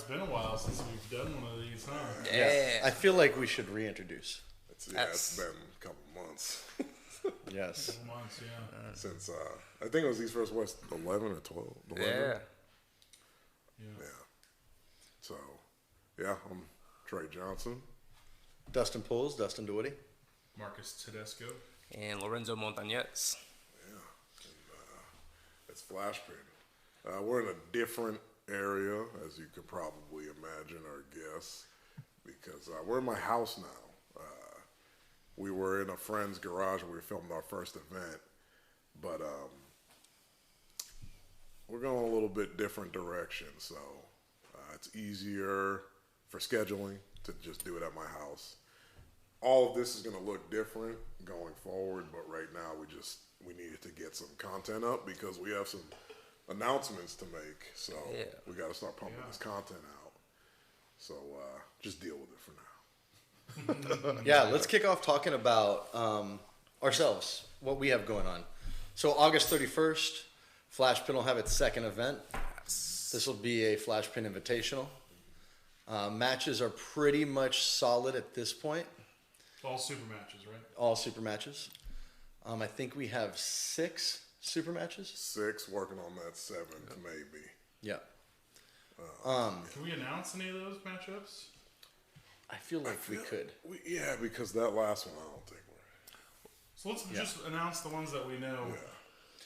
been a while since we've done one of these, huh? Yeah. I feel like we should reintroduce. It's been a couple months. Yes. Couple months, yeah. Since, I think it was these first, 11 or 12? 11? Yeah. So, yeah, I'm Trey Johnson. Dustin Pools, Dustin DeWitty. Marcus Tedesco. And Lorenzo Montañez. It's Flash Pin. We're in a different area, as you could probably imagine or guess, because we're in my house now. We were in a friend's garage when we filmed our first event, but we're going a little bit different direction, so it's easier for scheduling to just do it at my house. All of this is going to look different going forward, but right now we needed to get some content up because we have some announcements to make, so we got to start pumping this content out. So just deal with it for now. Yeah, let's kick off talking about ourselves, what we have going on. So August 31st, Flash Pin will have its second event. This will be a Flash Pin Invitational. Matches are pretty much solid at this point. All super matches, right? All super matches. I think we have 6 super matches. 6, working on that 7th, maybe. Yeah. Can we announce any of those matchups? I feel like we could. Yeah, because that last one, I don't think we're. So let's just announce the ones that we know.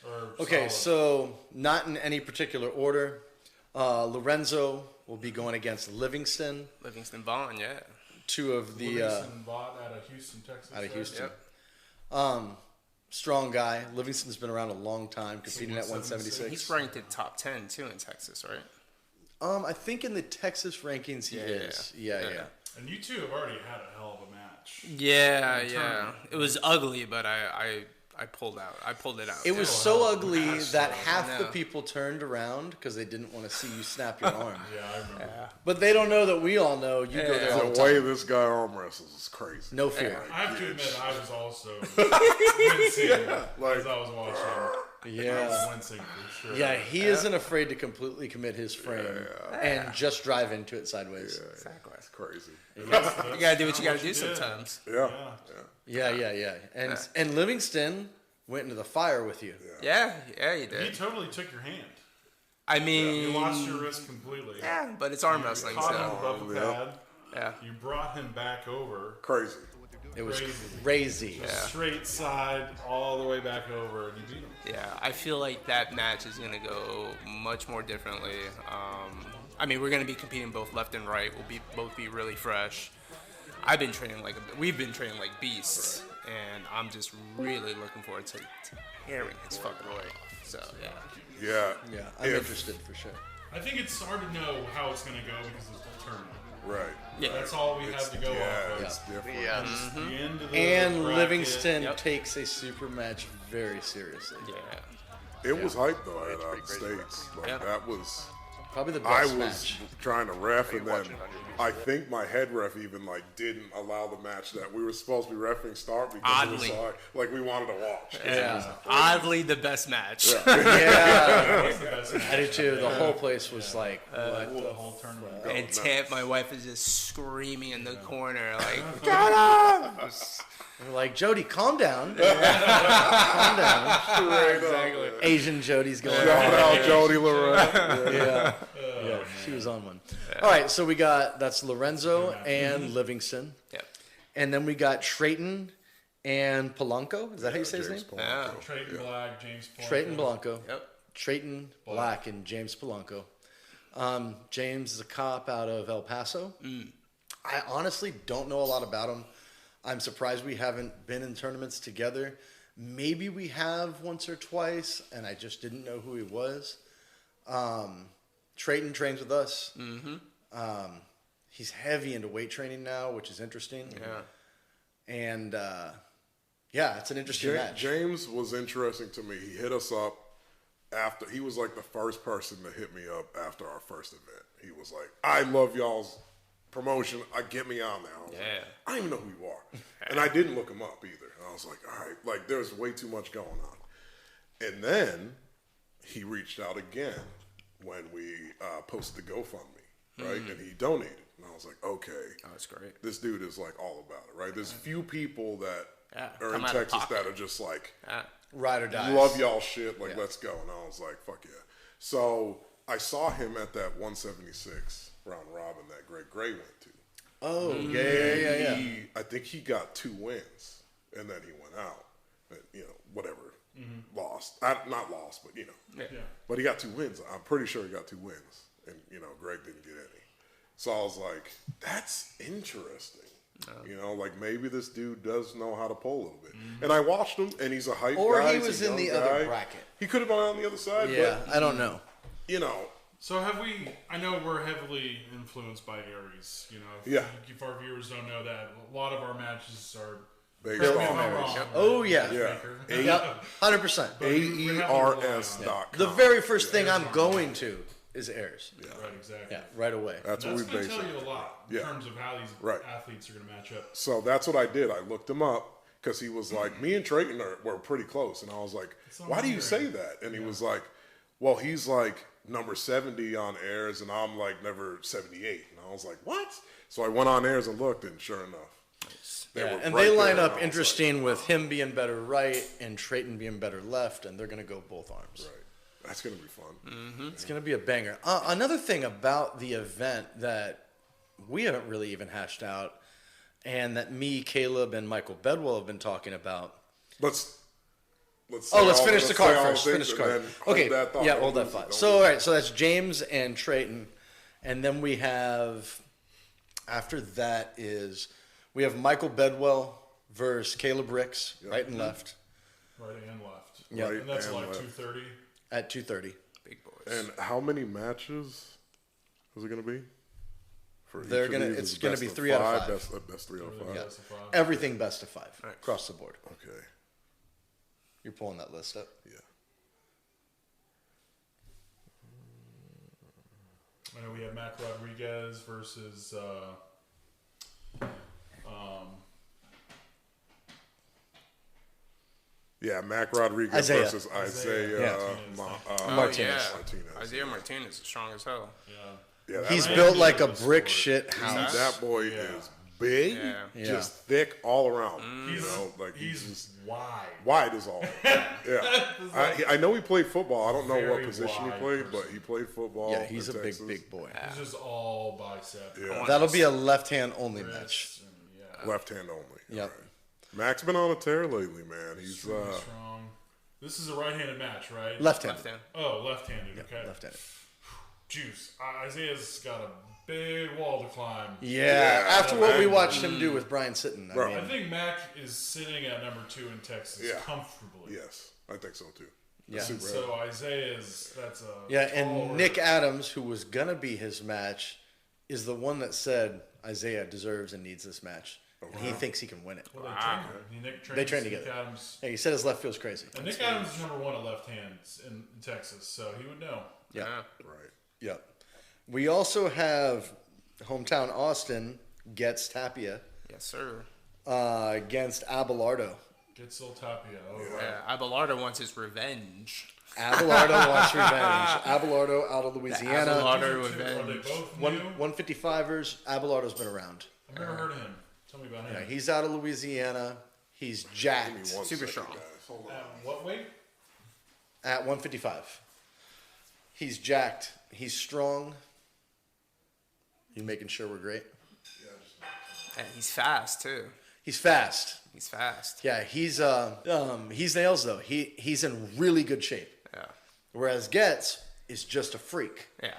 Are Okay, solid. so not in any particular order. Lorenzo will be going against Livingston. Livingston Vaughn, yeah. 2 of the Livingston bought out of Houston, Texas. out of right? Houston. Yep. Strong guy. Livingston's been around a long time, competing at 176. He's ranked in top 10 too in Texas, right? I think in the Texas rankings he is. Yeah. And you two have already had a hell of a match. Yeah. It was ugly, but I pulled out. I pulled it out. It was Still so a hell of a ugly match, that though. half the people turned around because they didn't want to see you snap your arm. Yeah, I remember. But they don't know that we all know you go there all the The way time. this guy arm wrestles is crazy. No fear. I have to admit, I was also wincing as I was watching. I Yeah. was wincing for sure. Yeah, he isn't afraid to completely commit his frame and just drive into it sideways. Exactly. It's crazy. You gotta do what you gotta do sometimes. Yeah. And Livingston went into the fire with you. Yeah, you He did. totally took your hand. I mean, You lost your wrist completely. yeah, but it's arm wrestling, Caught him so above the pad. yeah. You brought him back over. Crazy. It was Crazy. crazy. Straight side all the way back over, and you beat him. Yeah, I feel like that match is gonna go much more differently. I mean, we're gonna be competing both left and right. We'll both be really fresh. We've been training like beasts, and I'm just really looking forward to tearing his fucking way off. So Yeah. Yeah, I'm interested for sure. I think it's hard to know how it's going to go because it's the tournament. Right. yeah. That's all we have to go Yeah, off of. it's different. Yeah. It's the end of the And bracket. Livingston Yep. takes a super match very seriously. Yeah. It was hype though at It's pretty the crazy. States. Like, Yep. that was. Probably the I best was match. trying to ref, Are you and then watching on your I think my head ref even didn't allow the match that we were supposed to be reffing start because Oddly. it was like we wanted to watch. Yeah. Oddly, the best match. Yeah, That was the best match. I did too. The whole place was like, what The the whole tournament. And Tamp, my wife, is just screaming in the corner, like, "Get him!" We're like, Jody, calm down. Calm down. Exactly. Asian Jody's going Shout on. out Jody Lorette. Yeah, she was on one. All right, so that's Lorenzo and Livingston. Yep. And then we got Trayton and Polanco. Is that how you say his name? James Paul. Yeah. Trayton Black, James Paul. Trayton Blanco. Yep. Trayton Black and James Polanco. James is a cop out of El Paso. I honestly don't know a lot about him. I'm surprised we haven't been in tournaments together. Maybe we have once or twice, and I just didn't know who he was. Trayton trains with us. He's heavy into weight training now, which is interesting. Yeah. And, it's an interesting match. James was interesting to me. He hit us up after. He was like the first person to hit me up after our first event. He was like, "I love y'all's promotion. Get me on there." I was like, I don't even know who you are. And I didn't look him up either. I was like, all right, there's way too much going on. And then he reached out again when we posted the GoFundMe. right? And he donated. And I was like, okay. Oh, that's great. This dude is like all about it, right? There's few people that are in come out of Texas pocket. that are just like, Ride or die. love y'all shit, like let's go. And I was like, fuck yeah. So I saw him at that 176 round robin that Greg Gray went to. Oh, yeah. I think he got 2 wins, and then he went out. And, whatever. Lost. Not lost, but, Yeah. But he got 2 wins. I'm pretty sure he got 2 wins. And, Greg didn't get any. So I was like, that's interesting. Like maybe this dude does know how to pull a little bit. And I watched him, and he's a hype guy. Or he He's a was in the young other guy. bracket. He could have gone out on the other side. Yeah, but, I don't know. So have we? I know we're heavily influenced by Aries. Yeah. If our viewers don't know that, a lot of our matches are Based correct me if on I'm Aries. wrong, Oh, right? yeah. Yeah. Yep, 100%. AERS.com. The very first thing I'm going to is Ayers. Yeah. Right, exactly. Yeah, right away. That's what That's we going to base tell it. you a lot in terms of how these Right. athletes are going to match up. So that's what I did. I looked him up because he was like, me and Trayton were pretty close. And I was like, why do you say that? And he was like, well, he's like number 70 on Ayers and I'm like number 78. And I was like, what? So I went on Ayers and looked, and sure enough. Yeah, were and right they there, line and up I was interesting with him being better right and Trayton being better left, and they're going to go both arms. Right. That's going to be fun. It's going to be a banger. Another thing about the event that we haven't really even hashed out, and that me, Caleb, and Michael Bedwell have been talking about. Let's Finish the card first. Finish the card. Okay. Hold that thought. So, all right. So that's James and Trayton, and then we have. After that we have Michael Bedwell versus Caleb Ricks, right and left. Right and left. Yeah. Right And that's and like left. 2:30. At 2:30. Big boys. And how many matches is it going to be? For They're each of gonna- these? it's Is gonna best be of 3 out of 5. Best 3 out of 5. Yeah. Best of 5. Everything best of 5 across the board. Okay. You're pulling that list up. Yeah. I know we have Mac Rodriguez versus Yeah, Mac Rodriguez Isaiah. versus Isaiah Martinez. Isaiah Martinez is strong as hell. Yeah, He's Ryan built like a Davis brick for it. shit house. that boy is big, Yeah. just thick all around. He's just wide. wide as all. Yeah, I know he played football. I don't know what Very position he wide played, person. but he played football. Yeah, he's a in Texas. big boy. He's just all bicep. Yeah. That'll be a left hand only match. Wrists, and, Left hand only. Yep. All right. Mac's been on a tear lately, man. He's strong. This is a right-handed match, right? Left hand. Left hand. Oh, left-handed. Okay. Left handed. Juice. Isaiah's got a big wall to climb. Yeah, after what we man. watched him do with Brian Sitton. Bro. I think Mac is sitting at number 2 in Texas Yeah. comfortably. yes, I think so too. Yeah. Super So Isaiah's that's a Yeah, tall and order. Nick Adams, who was gonna be his match, is the one that said Isaiah deserves and needs this match, and he thinks he can win it. Well, they trained him. Nick They trains train Nick together. Adams. Hey, he said his left feels crazy. And Nick Adams is number 1 at left hands in Texas, so he would know. Yeah. Right. Yep. We also have hometown Austin gets Tapia Yes, sir. against Abelardo. Getsel Tapia. Oh, right. Yeah, Abelardo wants his revenge. Abelardo wants revenge. Abelardo out of Louisiana. Abelardo Are they revenge. both new? 155ers. Abelardo's been around. I've never heard of him. Tell me about him. Yeah, he's out of Louisiana. He's Give me jacked one Super second, strong. guys. Hold on. What weight? at 155. He's jacked. He's strong. You making sure we're great? And he's fast too. He's fast. He's fast. Yeah, he's nails though. He's in really good shape. Yeah. Whereas Getz is just a freak. Yeah.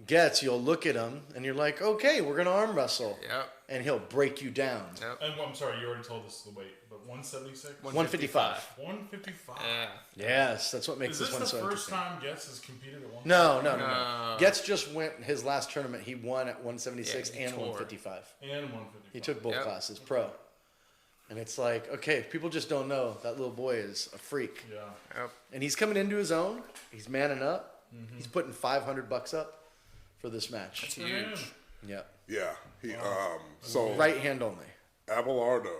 Getz, you'll look at him and you're like, okay, we're gonna arm wrestle. Yep. And he'll break you down. Yep. And I'm sorry, you already told us the weight, but 176? 155. 155. Yeah. Yes, that's what makes Is this this one the so first interesting. time Getz has competed at 155? No. Getz just went his last tournament. He won at 176 Yeah, he and tore. 155. And 155. He took both Yep. classes, pro. And it's like, okay, people just don't know that little boy is a freak. Yeah. Yep. And he's coming into his own. He's manning up. He's putting $500 up for this match. It's huge. Yep. Yeah. He so Right hand only. Abelardo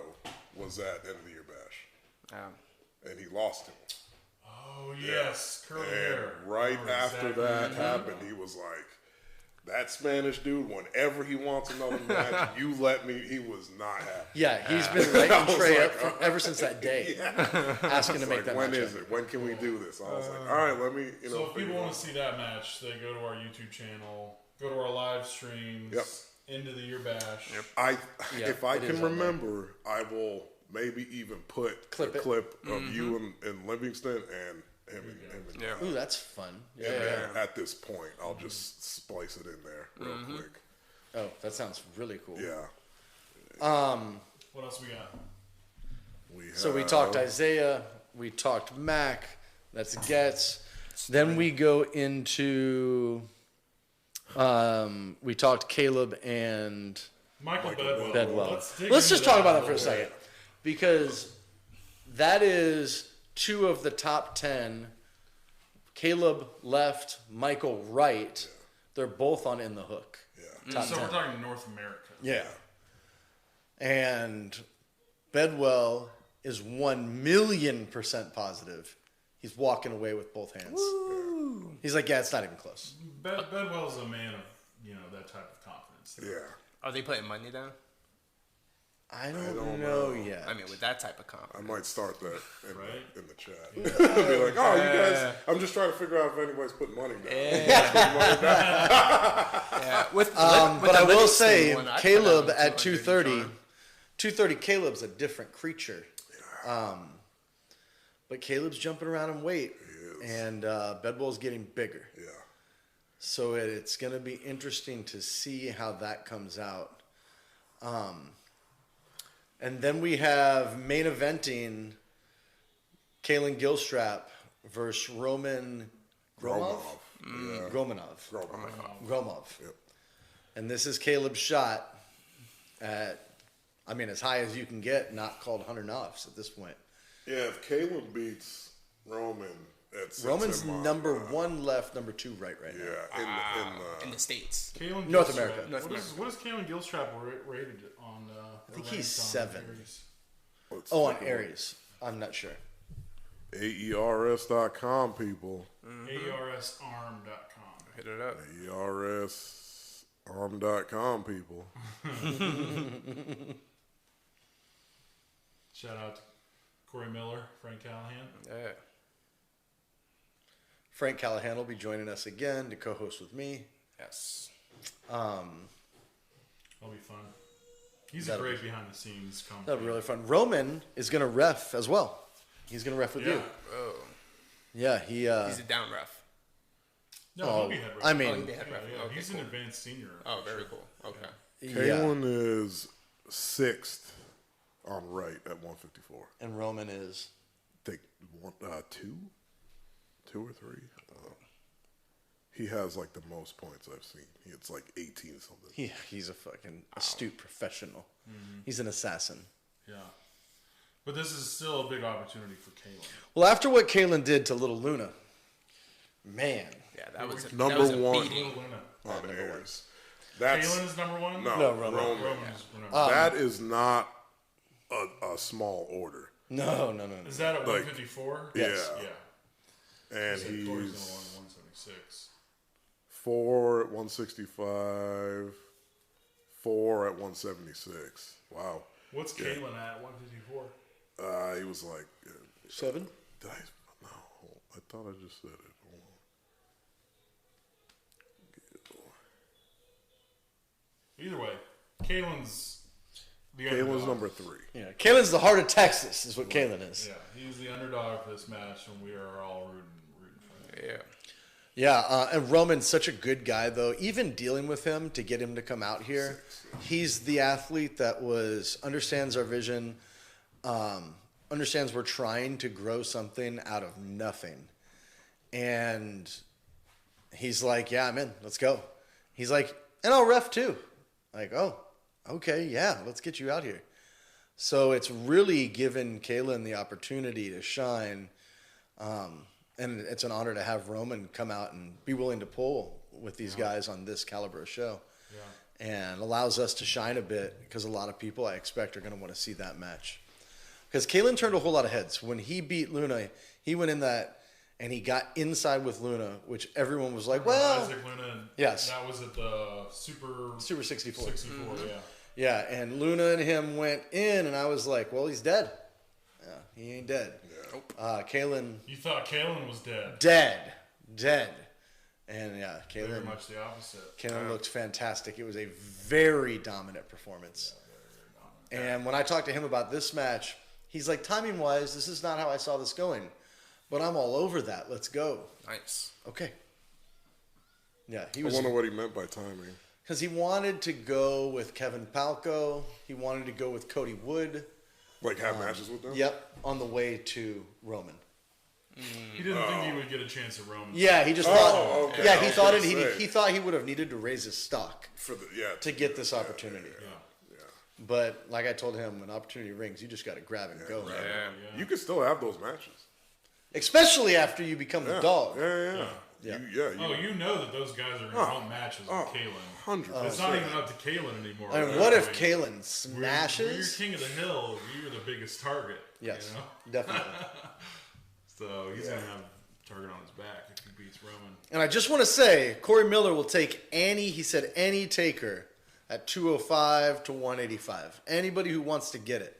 was at end of the year bash, Yeah. and he lost him. Oh, yes. Curly hair. And right Remember after exactly that what happened, he was like, That Spanish dude, whenever he wants another match, you let me. He was not happy. Yeah, he's been writing Trey up ever since that day, asking to make Like, that when match. is it? When can we do this? I was like, all right, let me. So if people want to see that match, they go to our YouTube channel, go to our live streams, into the Year Bash. If I can remember, I will maybe even put a clip of you and Livingston and him and Ooh, that's fun. Yeah. At this point, I'll just splice it in there real quick. Oh, that sounds really cool. Yeah. What else we got? So we talked Isaiah, we talked Mac, that's Getz. Then we go into, we talked Caleb and Michael Bedwell. Let's just talk about that for a second. Because that is 2 of the top 10. Caleb left, Michael right. They're both on In the Hook. Yeah. So we're talking North America. Yeah. And Bedwell is 1,000,000% positive. He's walking away with both hands. Woo. He's like, yeah, it's not even close. Bedwell's a man of, that type of confidence. Yeah. Are they putting money down? I don't know yet. I mean, with that type of confidence. I might start that in the chat. Yeah. Be like, oh, you guys, I'm just trying to figure out if anybody's putting money down. But I will say, Caleb at 230, 230 Caleb's a different creature. But Caleb's jumping around in weight. And Bedwell's getting bigger. Yeah. So it's going to be interesting to see how that comes out. And then we have main eventing Kalen Gilstrap versus Roman Gromov. Gromov. Yep. And this is Caleb's shot at, as high as you can get, not called 100 offs at this point. Yeah, if Caleb beats Roman, Roman's number 1 left, number 2 right now. In the States. North America. What is Kalen Gilstrap rated on? I think he's 7. On Aries. I'm not sure. AERS.com, people. AERSarm.com. Hit it up. AERSarm.com, people. Shout out to Corey Miller, Frank Callahan. Yeah. Frank Callahan will be joining us again to co-host with me. Yes. That'll be fun. He's a great behind-the-scenes company. That'll be really fun. Roman is going to ref as well. He's going to ref with you. Oh. Yeah, he's a down ref. No, he'll be head ref. He'll be head ref. Okay, he's an advanced senior. Oh, very cool. Okay. Kalen is 6th on right at 154. And Roman is? I think 2 or 3. He has like the most points I've seen. It's like 18 something. He's a fucking astute professional. Mm-hmm. He's an assassin. Yeah. But this is still a big opportunity for Kalen. Well, after what Kalen did to Little Luna, man. Yeah, that was number that was 1 beating. on Airs. Kalen's number 1? No, Roman. Roman's number 1. That is not a small order. No. Is that at 154? Yes. Yeah. And he's he's 176. 4 at 165, 4 at 176. Wow. What's Kalen at 154? He was like 7. Did I? No, I thought I just said it. Either way, Kalen's number 3. Yeah, Kalen's the heart of Texas, is what Kalen is. Yeah, he's the underdog for this match, and we are all rooting for him. Yeah. Yeah, and Roman's such a good guy, though. Even dealing with him to get him to come out here, he's the athlete that understands our vision, understands we're trying to grow something out of nothing. And he's like, yeah, I'm in. Let's go. He's like, and I'll ref too. Like, oh, okay, yeah, let's get you out here. So it's really given Kalen the opportunity to shine. And it's an honor to have Roman come out and be willing to pull with these guys on this caliber of show. Yeah. And allows us to shine a bit because a lot of people, I expect, are going to want to see that match. Because Kalen turned a whole lot of heads. When he beat Luna, he went in that and he got inside with Luna, which everyone was like, well, Isaac Luna. Yes. That was at the Super 64. 64, yeah. Yeah, and Luna and him went in, and I was like, well, he's dead. Yeah, he ain't dead. Yeah. Kalen. You thought Kalen was dead. Dead. And yeah, Very Kalen. much the opposite. Kalen looked fantastic. It was a very dominant performance. And when I talked to him about this match, he's like, timing wise, this is not how I saw this going. But I'm all over that. Let's go. Nice. Okay. Yeah, he I was. wonder what he meant by timing. Because he wanted to go with Kevin Palco. He wanted to go with Cody Wood. Like have matches with them? Yep, on the way to Roman. He didn't think he would get a chance at Roman. Yeah, he just thought. okay. Yeah, I he was thought gonna it. say. He thought he would have needed to raise his stock For the to get this opportunity. Yeah. But like I told him, when opportunity rings, you just got to grab and go. Yeah. Yeah. You can still have those matches. Especially after you become the dog. Yeah. Yeah. You know that those guys are in their own matches with Kalen. 100%. It's not even up to Kalen anymore. And what if Like, Kalen When you're smashes? king of the hill, you're the biggest target. Yes, You know? definitely. So he's going to have a target on his back if he beats Roman. And I just want to say, Corey Miller will take he said any taker at 205 to 185. Anybody who wants to get it.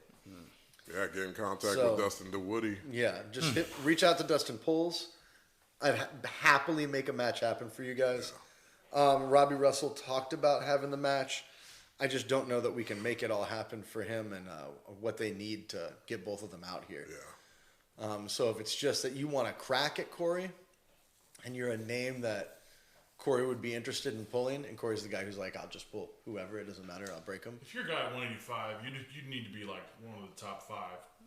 Yeah, get in contact So- with Dustin DeWoody. Yeah, just reach out to Dustin Pulls. I'd happily make a match happen for you guys. Robbie Russell talked about having the match. I just don't know that we can make it all happen for him and what they need to get both of them out here. Yeah. So if it's just that you want to crack at Corey and you're a name that Corey would be interested in pulling, and Corey's the guy who's like, I'll just pull whoever, it doesn't matter, I'll break him. If you're a guy at 185, you need to be like one of the top 5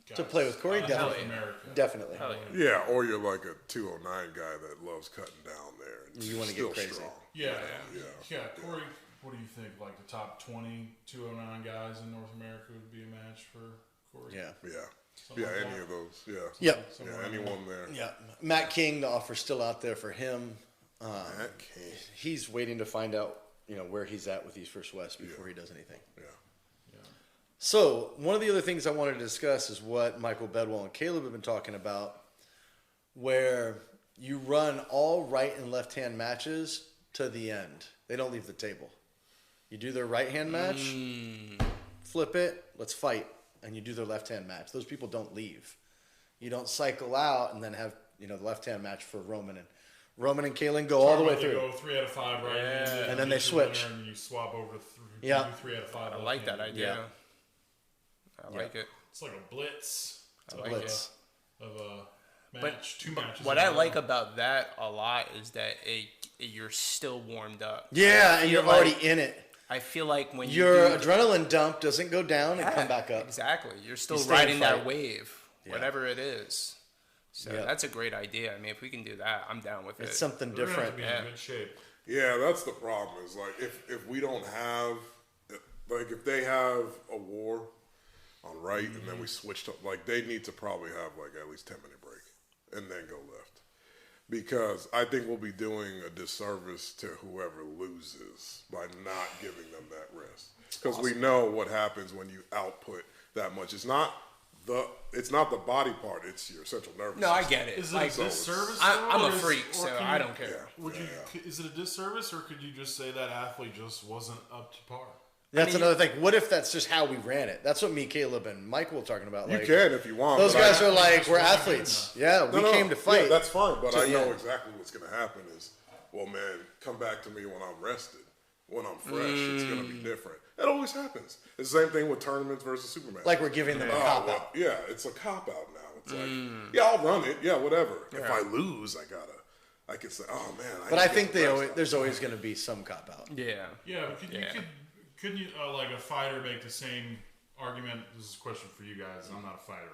guys. To play with Corey, North definitely. America. Definitely. Hell yeah. Yeah, or you're like a 209 guy that loves cutting down there. And You wanna get still crazy. Strong. Yeah. Yeah. Corey, what do you think? Like the top 20, 209 guys in North America would be a match for Corey? Yeah. Yeah. Something Yeah, like any that. of those. Yeah. Yep. Yeah, anyone there. Yeah. Matt King, the offer's still out there for him. Matt King. He's waiting to find out, where he's at with East First West before he does anything. Yeah. So, one of the other things I wanted to discuss is what Michael Bedwell and Caleb have been talking about, where you run all right and left hand matches to the end. They don't leave the table. You do their right hand match, flip it, let's fight, and you do their left hand match. Those people don't leave. You don't cycle out and then have the left hand match for Roman and Kalen go all the way They through. go 3 out of 5 right hand, And then they get your switch. winner, And you swap over to 3, Yeah. 3 out of 5. I like that idea. Yeah. I like it. It's like a blitz. I like Blitz. Of a But match, 2 matches. what in a I row. like about that a lot is that you're still warmed up. Yeah, and you're feel like- already in it. I feel like when Your you do adrenaline dump doesn't go down and come Yeah, back up. Exactly. You're still You stay and riding that fight. wave, whatever it is. So Yeah. that's a great idea. I mean, if we can do that, I'm down with it. It's something They're gonna have different. to be Yeah. in good shape. Yeah, that's the problem. Is like if we don't have, like if they have a war on right and then we switch to like they need to probably have like at least 10-minute break and then go left, because I think we'll be doing a disservice to whoever loses by not giving them that rest, because we know what happens when you output that much. It's not the body part; it's your central nervous. No, I system. get it. Is it Like, a disservice? I'm though, a or freak, or so can I you- don't care. Is it a disservice, or could you just say that athlete just wasn't up to par? That's another thing. What if that's just how we ran it? That's what me, Caleb, and Michael were talking about. You Like, can if you want. those but guys I- are like, just we're running athletes. Yeah, we No, came to fight. Yeah, that's fine, but to I the know end. exactly what's going to happen is, well, man, come back to me when I'm rested. When I'm fresh, it's going to be different. That always happens. It's the same thing with tournaments versus Superman. Like we're giving them a cop out. Yeah, it's a cop out now. It's like, yeah, I'll run it. Yeah, whatever. If I lose, I can say, oh man. But I need to think get the rest there's always going to be some cop out. yeah. Yeah, but couldn't you like a fighter make the same argument? This is a question for you guys. I'm not a fighter.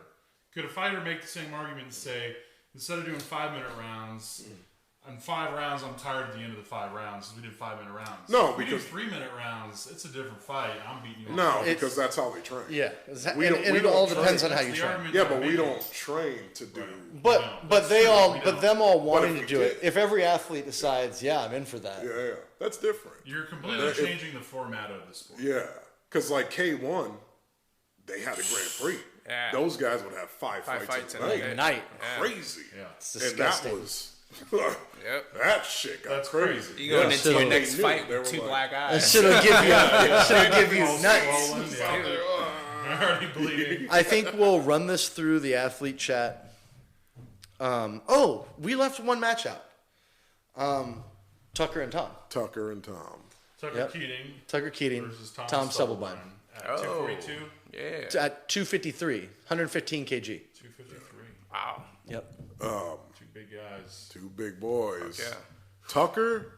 Could a fighter make the same argument and say, instead of doing 5-minute rounds, in 5 rounds, I'm tired at the end of the 5 rounds. We did 5-minute rounds. No, if we because- do 3-minute rounds, it's a different fight. I'm beating you. No, It's- because that's how they train. Yeah, We and don't- it we all don't depends on train. how you That's the train. argument Yeah, that but I'm we making. don't train to do. But No, but that's they true. all We but don't. them all if wanting we to do it. did- If every athlete decides, yeah, I'm in for that. Yeah, that's different. You're completely changing the format of the sport. Yeah, because like K1, they had a Grand Prix. Yeah. Those guys would have five fights in a night. Night. Crazy. Yeah. It's And that disgusting. was Yep. that shit got That's crazy. You going into your So- next They fight knew. with They two were black That eyes. should have give you All nuts. swollen, yeah. Already bleeding. I think we'll run this through the athlete chat. We left one match out. Tucker and Tom. Tucker and Tom. Tucker Yep. Keating Tucker Keating, versus Tom Stubblebine. At Oh. 242, Yeah. At 253, 115 kg. 253. Yep. Wow. Two big guys. Two big boys. Yeah. Tucker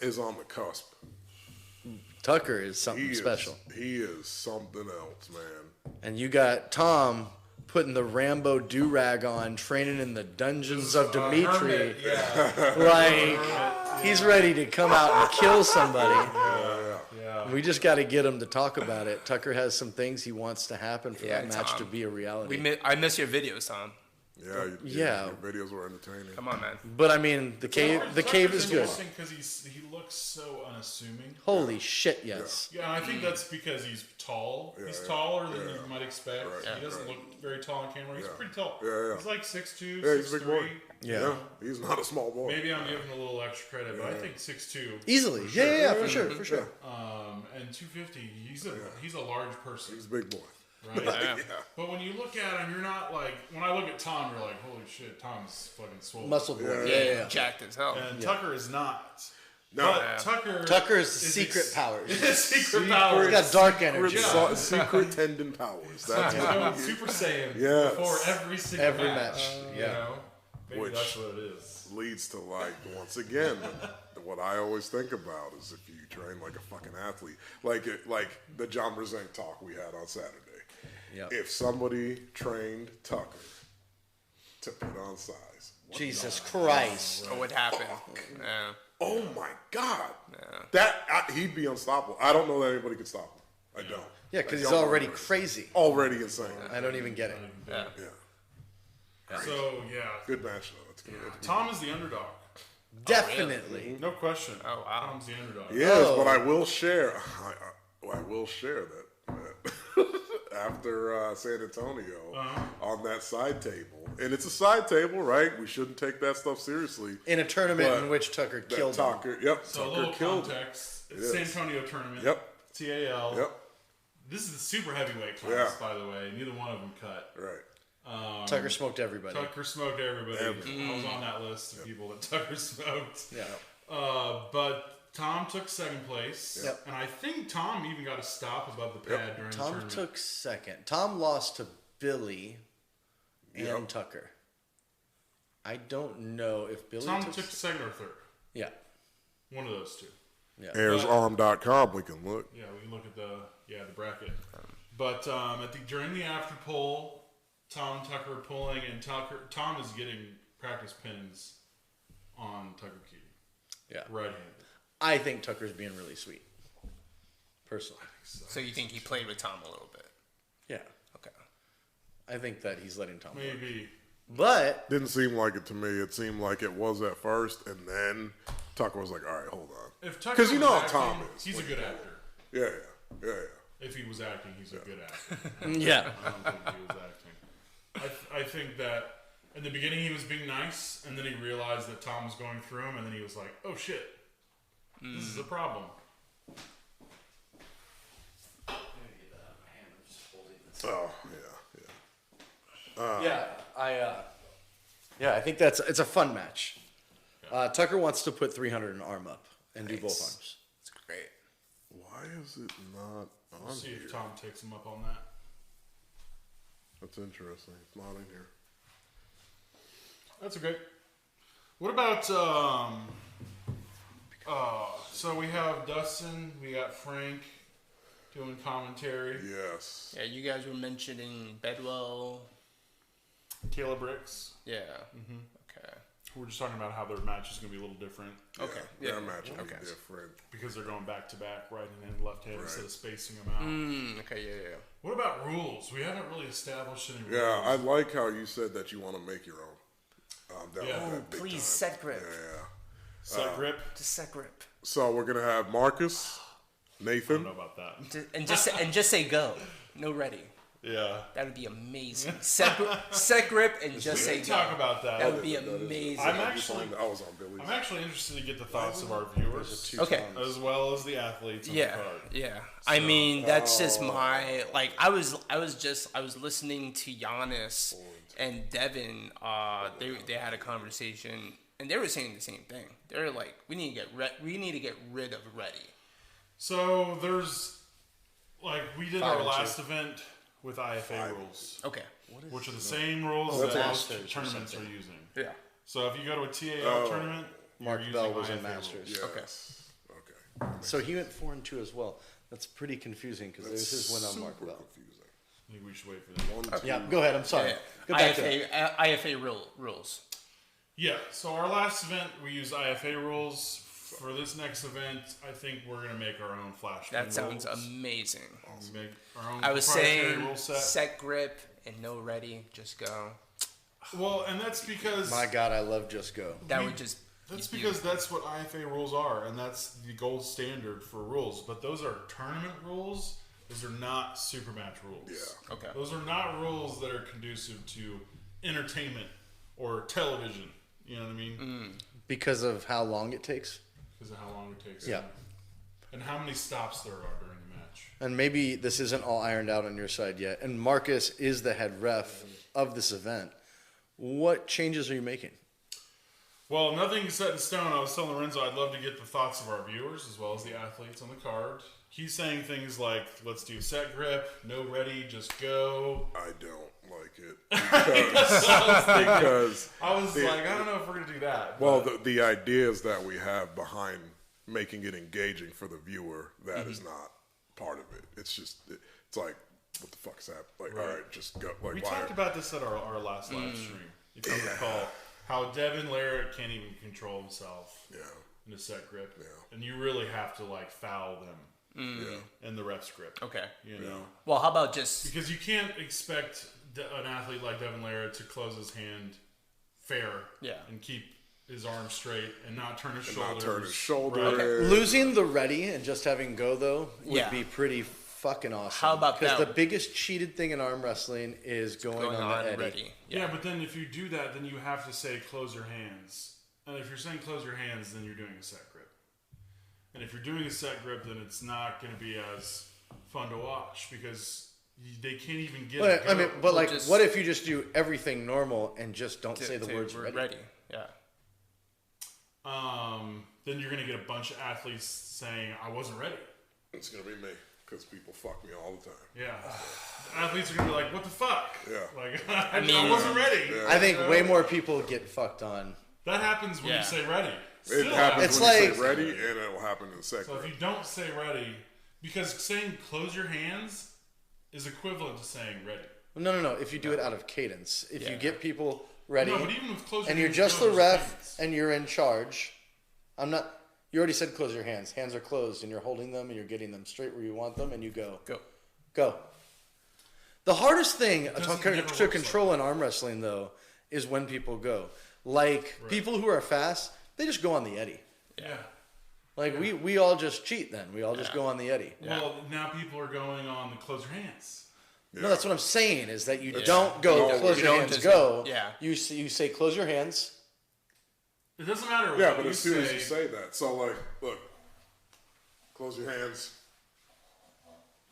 is on the cusp. Tucker is something special. He is something else, man. And you got Tom putting the Rambo do-rag on, training in the dungeons of Dimitri. Hermit, yeah. Like, he's ready to come out and kill somebody. Yeah. We just got to get him to talk about it. Tucker has some things he wants to happen for Yeah, that match Tom. to be a reality. I miss your videos, Tom. Yeah. Your videos were entertaining. Come on, man. But I mean, the cave is good. Because he looks so unassuming. Holy shit, yes. Yeah, and I think that's because he's tall. He's taller than you might expect. He doesn't look very tall on camera. He's pretty tall. Yeah. He's like 6'2", Yeah, he's a 6'3". big boy. Yeah. He's not a small boy. Maybe I'm giving a little extra credit, but I think 6'2". Easily. Yeah, for sure. And 250. He's a large person. He's a big boy. Right? Yeah. But when you look at him, you're not like, when I look at Tom, you're like, holy shit, Tom's fucking swole. Muscle boy. Yeah. Jacked as hell. And Tucker is not. No. But Tucker is secret powers. secret powers. He's got dark energy. Secret tendon powers. That's He's going Super Saiyan Yes. before every match. You know? Maybe Which- that's what it is. leads to, like, once again, what I always think about is if you train like a fucking athlete, like the John Brzenk talk we had on Saturday. Yep. If somebody trained Tucker to put on size, Jesus Christ. What would happen? Yeah. oh my God, he'd be unstoppable. I don't know that anybody could stop him. I don't. Yeah, because I he's don't already know. crazy. Already insane. I don't even get it. Yeah. Yeah. So, yeah. Good match though. It's gonna be Tom is the underdog. Definitely. No question. Oh, wow. Tom's the underdog. Yes, Oh. but I will share. I will share that after San Antonio on that side table, and it's a side table, right? We shouldn't take that stuff seriously. In a tournament But in which Tucker That killed him. Tucker, yep, So a Tucker little killed him. context. It's San is. Antonio tournament. Yep, TAL. yep, This is the super heavyweight class, Yeah. by the way. Neither one of them cut. right. Tucker smoked everybody. Tucker smoked everybody. I was on that list of people that Tucker smoked. Yeah. But Tom took second place. Yep. And I think Tom even got a stop above the pad during the Tom tournament. took second. Tom lost to Billy and Yep. Tucker. I don't know if Billy Tom took... took second or third. Yeah. One of those two. Airsarm.com, we can look. Yeah, we can look at the bracket. But during the after poll, Tom and Tucker are pulling, and Tom is getting practice pins on Tucker Keating. Yeah. Right-handed. I think Tucker's being really sweet. Personally. So you think he played with Tom a little bit? Yeah. Okay. I think that he's letting Tom work. Maybe. But Didn't seem like it to me. It seemed like it was at first, and then Tucker was like, "All right, hold on." If Tucker Because you know was how Tom acting, is. he's a good actor. Yeah. If he was acting, he's a good actor. yeah. I don't think he was acting. I think that in the beginning he was being nice, and then he realized that Tom was going through him, and then he was like, "Oh shit, this is a problem." Oh, I think it's a fun match. Tucker wants to put 300 in arm up and do both arms. It's great. Why is it not We'll on see here? if Tom takes him up on that. That's interesting. It's not in here. That's okay. What about so we have Dustin, we got Frank doing commentary, Yes. Yeah, you guys were mentioning Bedwell. Taylor Bricks. Yeah. Okay. We're just talking about how their match is going to be a little different Okay. Their Yeah. match will Okay. be different. because they're going back to back, right hand and left hand Right. instead of spacing them out. Okay. Yeah. What about rules? We haven't really established any rules. Yeah, I like how you said that you want to make your own. That Yeah. was Oh, that big Please time. set grip. Yeah. Set grip. Just set grip. So we're gonna have Marcus, I don't Nathan, know about that. And just say go. no ready. Yeah. That would be amazing. Set grip and just say go. Talk about that. That would be amazing. I was on Billy's. I'm actually interested to get the thoughts of our viewers, Okay. as well as the athletes on the card. Yeah. I mean, that's just my like. I was listening to Giannis and Devin. They had a conversation and they were saying the same thing. They're like, we need to get rid of ready. So there's like we did our last event with IFA rules. Okay. Which are the same rules that most tournaments are using. Yeah. So if you go to a TAL tournament, Mark you're Bell using was in IFA Masters. rules. Okay. So he went 4-2 as well. That's pretty confusing because there's his win on Mark Bell. Confusing. I think we should wait for that. Yeah, go ahead. I'm sorry. Go back to that. IFA rules. Yeah, so our last event, we used IFA rules. For this next event, I think we're going to make our own flash. That sounds amazing. We make our own I was proprietary saying rule set grip and no ready, just go. Well, and that's because... My God, I love Just Go. That's because that's what IFA rules are, and that's the gold standard for rules. But those are tournament rules. Those are not supermatch rules. Yeah. Okay. Those are not rules that are conducive to entertainment or television. You know what I mean? Because of how long it takes? Because of how long it takes. Yeah. And how many stops there are during the match. And maybe this isn't all ironed out on your side yet. And Marcus is the head ref of this event. What changes are you making? Well, nothing's set in stone. I was telling Lorenzo I'd love to get the thoughts of our viewers as well as the athletes on the card. He's saying things like, let's do set grip, no ready, just go. I don't like it. Because I was like, I don't know if we're going to do that. Well, the ideas that we have behind making it engaging for the viewer, that is not part of it. It's just, it's like, what the fuck's that? Like, all right, just go. Like, we talked about this at our last live stream, if you recall, how Devin Larrett can't even control himself in a set grip. Yeah. And you really have to, like, foul them. Yeah. In the ref's grip. Okay. You know? Well, how about just... Because you can't expect an athlete like Devin Larrett to close his hand fair and keep his arm straight and not turn his shoulders. Okay. Losing the ready and just having go, though, would be pretty fucking awesome. How about that? Because the biggest cheated thing in arm wrestling is going on the Eddie. ready. Yeah, but then if you do that, then you have to say close your hands. And if you're saying close your hands, then you're doing a set grip. And if you're doing a set grip, then it's not going to be as fun to watch because they can't even get it. I mean, but like, what if you just do everything normal and just don't say the words ready? Yeah. Then you're going to get a bunch of athletes saying, I wasn't ready. It's going to be me because people fuck me all the time. Yeah. Athletes are going to be like, what the fuck? Yeah. Like, I wasn't ready. Yeah. I think way more people get fucked on. That happens when you say ready. It happens it's when you like, say ready, and it will happen in a second. So if you don't say ready, because saying close your hands is equivalent to saying ready. No. If you do it out of cadence, if you get people ready, No, but even with close your and you're hands, just the there's ref cadence. and you're in charge, I'm not. You already said close your hands. Hands are closed, and you're holding them, and you're getting them straight where you want them, and you go. Go. The hardest thing to control in arm wrestling, though, is when people go. Like, people who are fast, they just go on the Eddie. Yeah. Like, we all just cheat then. We all just go on the Eddie. Well, now people are going on the close your hands. Yeah. No, that's what I'm saying, is that you don't go close your hands, go. Yeah. You say close your hands. It doesn't matter what Yeah, but you as soon as say. you say that, so like, look, close your hands,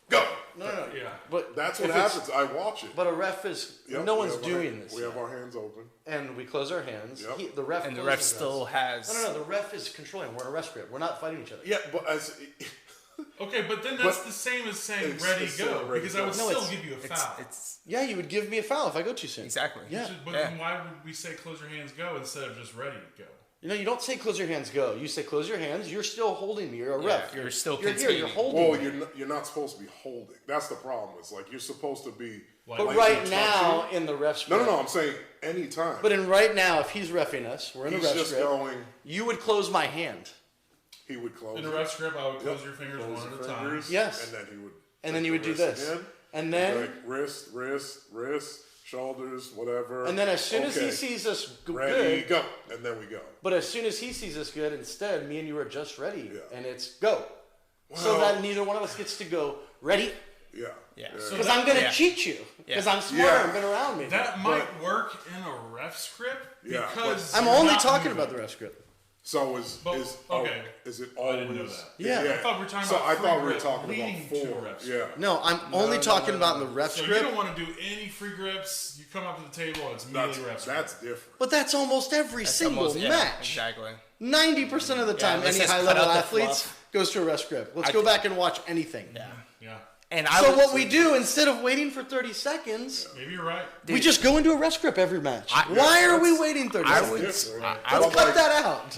go. No. Yeah. But That's what if it's- happens. I watch it. But a ref is, Yep, no we one's have our doing hand- this. We have our hands open. And we close our hands. Yep. The ref And the closes ref his still hands. has... No. The ref is controlling. We're in a ref grip. We're not fighting each other. Yeah, but as Okay, but then that's the same as saying It's ready, the same, go. ready, Because go. I would No, still it's- give you a foul. It's Yeah, you would give me a foul if I go too soon. exactly. Yeah. But then why would we say close your hands, go instead of just ready, go? You know, you don't say close your hands, go. You say close your hands. You're still holding me. You're a ref. you're still You're here. You're containing. holding well, me. you're not supposed to be holding. That's the problem. It's like you're supposed to be. But But like right touching. now in the ref's grip. No. I'm saying anytime. But in right now, if he's reffing us, we're in he's a ref's just grip. going. You would close my hand. He would close. In a it. ref script, I would close Yep. your fingers Close one your at a time. fingers, Yes. And then he would. And then take you would the do wrist this. again, And then like wrist, shoulders, whatever. and then as soon as he Okay. sees us Ready, good, go, and then we go. but as soon as he sees us good, instead, me and you are just ready, Yeah. and it's go. So Well- that neither one of us gets to go ready. Yeah. Yeah. Because I'm going to cheat you. Because I'm smarter and been around me. That might work in a ref script because I'm only talking about the ref script. So is it always? didn't know that. Yeah. I thought we were talking So about I thought we were grip talking leading about to 4. ref Yeah. script. No, I'm only talking about the ref So script. you don't want to do any free grips. You come up to the table and it's immediately ref script. That's different. But that's almost every single match. Exactly. 90% of the time, let's any just high-level cut out the athletes fluff. goes to a ref script. Let's go back and watch anything. Yeah. Yeah. And So what we do, instead of waiting for 30 seconds, Maybe you're right. we just go into a ref script every match. Why are we waiting 30 seconds? Let's cut that out.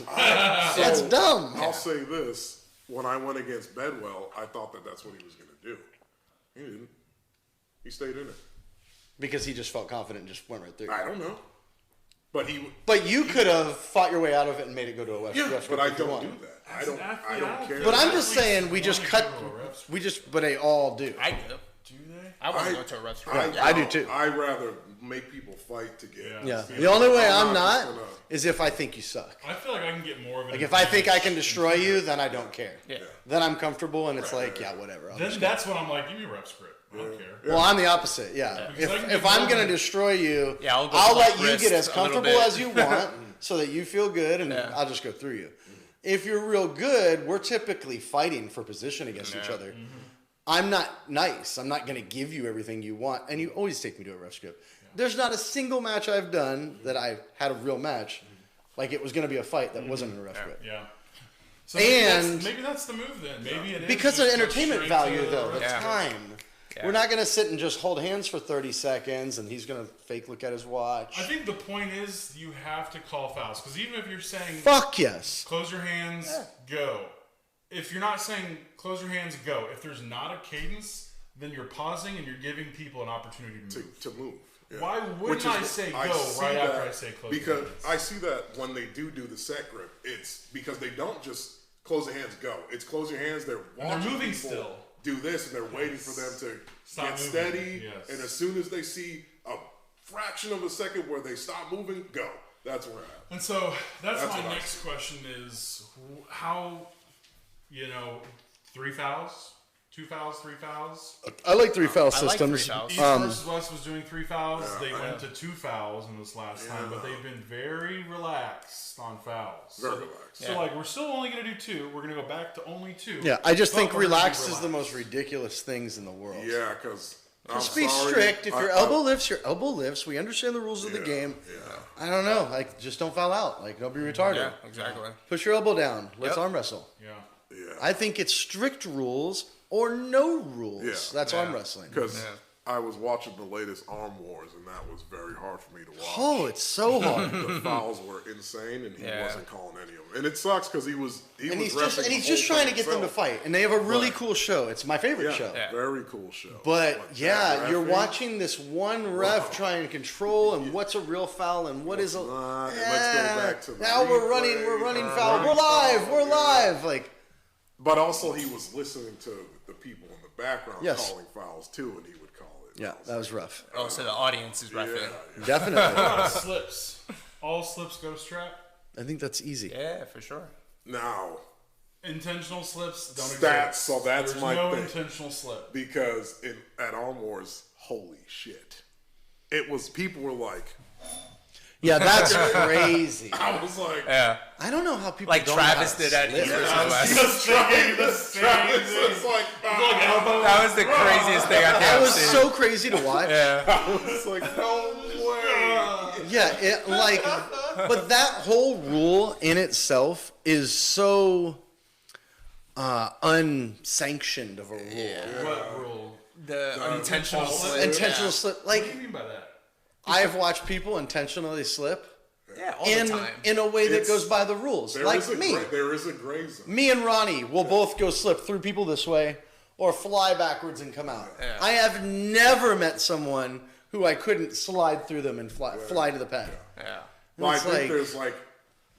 That's dumb. I'll say this: when I went against Bedwell, I thought that's what he was going to do. He didn't. He stayed in it. Because he just felt confident and just went right through. I don't know, but But you could have fought your way out of it and made it go to a ref script. but I if you don't want. do that. I don't care. But I'm just saying, we just cut. Reps. But they all do. I do. Do they? I want to go to a restaurant. I do too. I rather make people fight to get. Yeah. Yeah. The only way I'm I'm not just gonna- is if I think you suck. I feel like I can get more of it. Like if I think I can destroy you, then I don't care. Yeah. Then I'm comfortable and it's like, yeah, whatever. Then that's when I'm like, give me a rep script. I don't care. Well, I'm the opposite. Yeah. Because I can If get I'm more going to than- destroy you, Yeah, I'll go I'll let left you wrist get as a little comfortable bit. as you want so that you feel good, and Yeah. I'll just go through you. If you're real good, we're typically fighting for position against each other. I'm not nice. I'm not going to give you everything you want, and you always take me to a ref script. There's not a single match I've done that I had a real match, like it was going to be a fight that wasn't in a ref script. Yeah. So And- maybe that's the move then. Maybe it is Because of just go entertainment straight value, to though, rep the Yeah. time. Yeah. We're not going to sit and just hold hands for 30 seconds, and he's going to fake look at his watch. I think the point is you have to call fouls because even if you're saying Fuck yes. close your hands, go. If you're not saying close your hands, go. If there's not a cadence, then you're pausing and you're giving people an opportunity to move. to move. Yeah. Why wouldn't I say go see right after that I say close your Because hands? I see that when they do the set grip, it's because they don't just close their hands, go. It's close your hands. They're And watching they're moving people still. do this, and they're waiting for them to Stop get moving. steady. Yes. And as soon as they see a fraction of a second where they stop moving, go. That's where I'm at. And so that's That's my what I next question is how, 3 fouls? 2 fouls, 3 fouls? I like 3 foul I like systems. 3 fouls. East versus West was doing 3 fouls. They went to 2 fouls in this last time, but they've been very relaxed on fouls. Very relaxed. So, we're still only going to do 2. We're going to go back to only 2. Yeah, I just But think we're gonna be relaxed is the most relaxed. ridiculous things in the world. Yeah, because Just be strict. If your elbow lifts, your elbow lifts. We understand the rules of the game. Yeah. I don't know. Like, just don't foul out. Like, don't be retarded. Yeah, exactly. Push your elbow down. Let's Yep. arm wrestle. Yeah. Yeah. I think it's strict rules or no rules. Yeah. That's Yeah. arm wrestling. Because I was watching the latest Arm Wars, and that was very hard for me to watch. Oh, it's so hard. The fouls were insane, and he Yeah. wasn't calling any of them. And it sucks because he was and he's reffing just the just whole trying to thing get them to himself. fight. And they have a really Right. cool show. It's my favorite show. Yeah. Very cool show. But Like yeah, that you're reffing, watching this one ref try and control and what's a real foul and what is a not, and let's go back to the now we're running replay, foul. We're live. We're live. Like But also, he was listening to the people in the background Yes. calling fouls too, and he would call it. yeah, that was rough. Oh, so the audience is reffing. Yeah. Definitely. Slips. All slips go to strap. I think that's easy. Yeah, for sure. Now, Intentional slips don't Stats, exist. so that's There's my no thing. intentional slip. because at Arm Wars, holy shit, it was. People were like, Yeah, that's crazy. I was like, Yeah. I don't know how people Like don't Travis know how to did at slip. East versus I was West. just thinking the same Travis thing. was like, Like elbow. That was the craziest thing I think That I've was seen. so crazy to watch. Yeah. I was like, no way. Yeah, it like, but that whole rule in itself is so unsanctioned of a rule. What rule? The intentional slip. Intentional Yeah. slip. What do Like you mean by that? I've watched people intentionally slip Yeah, all the time. in a way that It's- goes by the rules. There Like is a me, there is a gray zone. me and Ronnie will both go slip through people this way or fly backwards and come out. Yeah. I have never met someone who I couldn't slide through them and fly to the pad. Yeah. Well, I It's think like-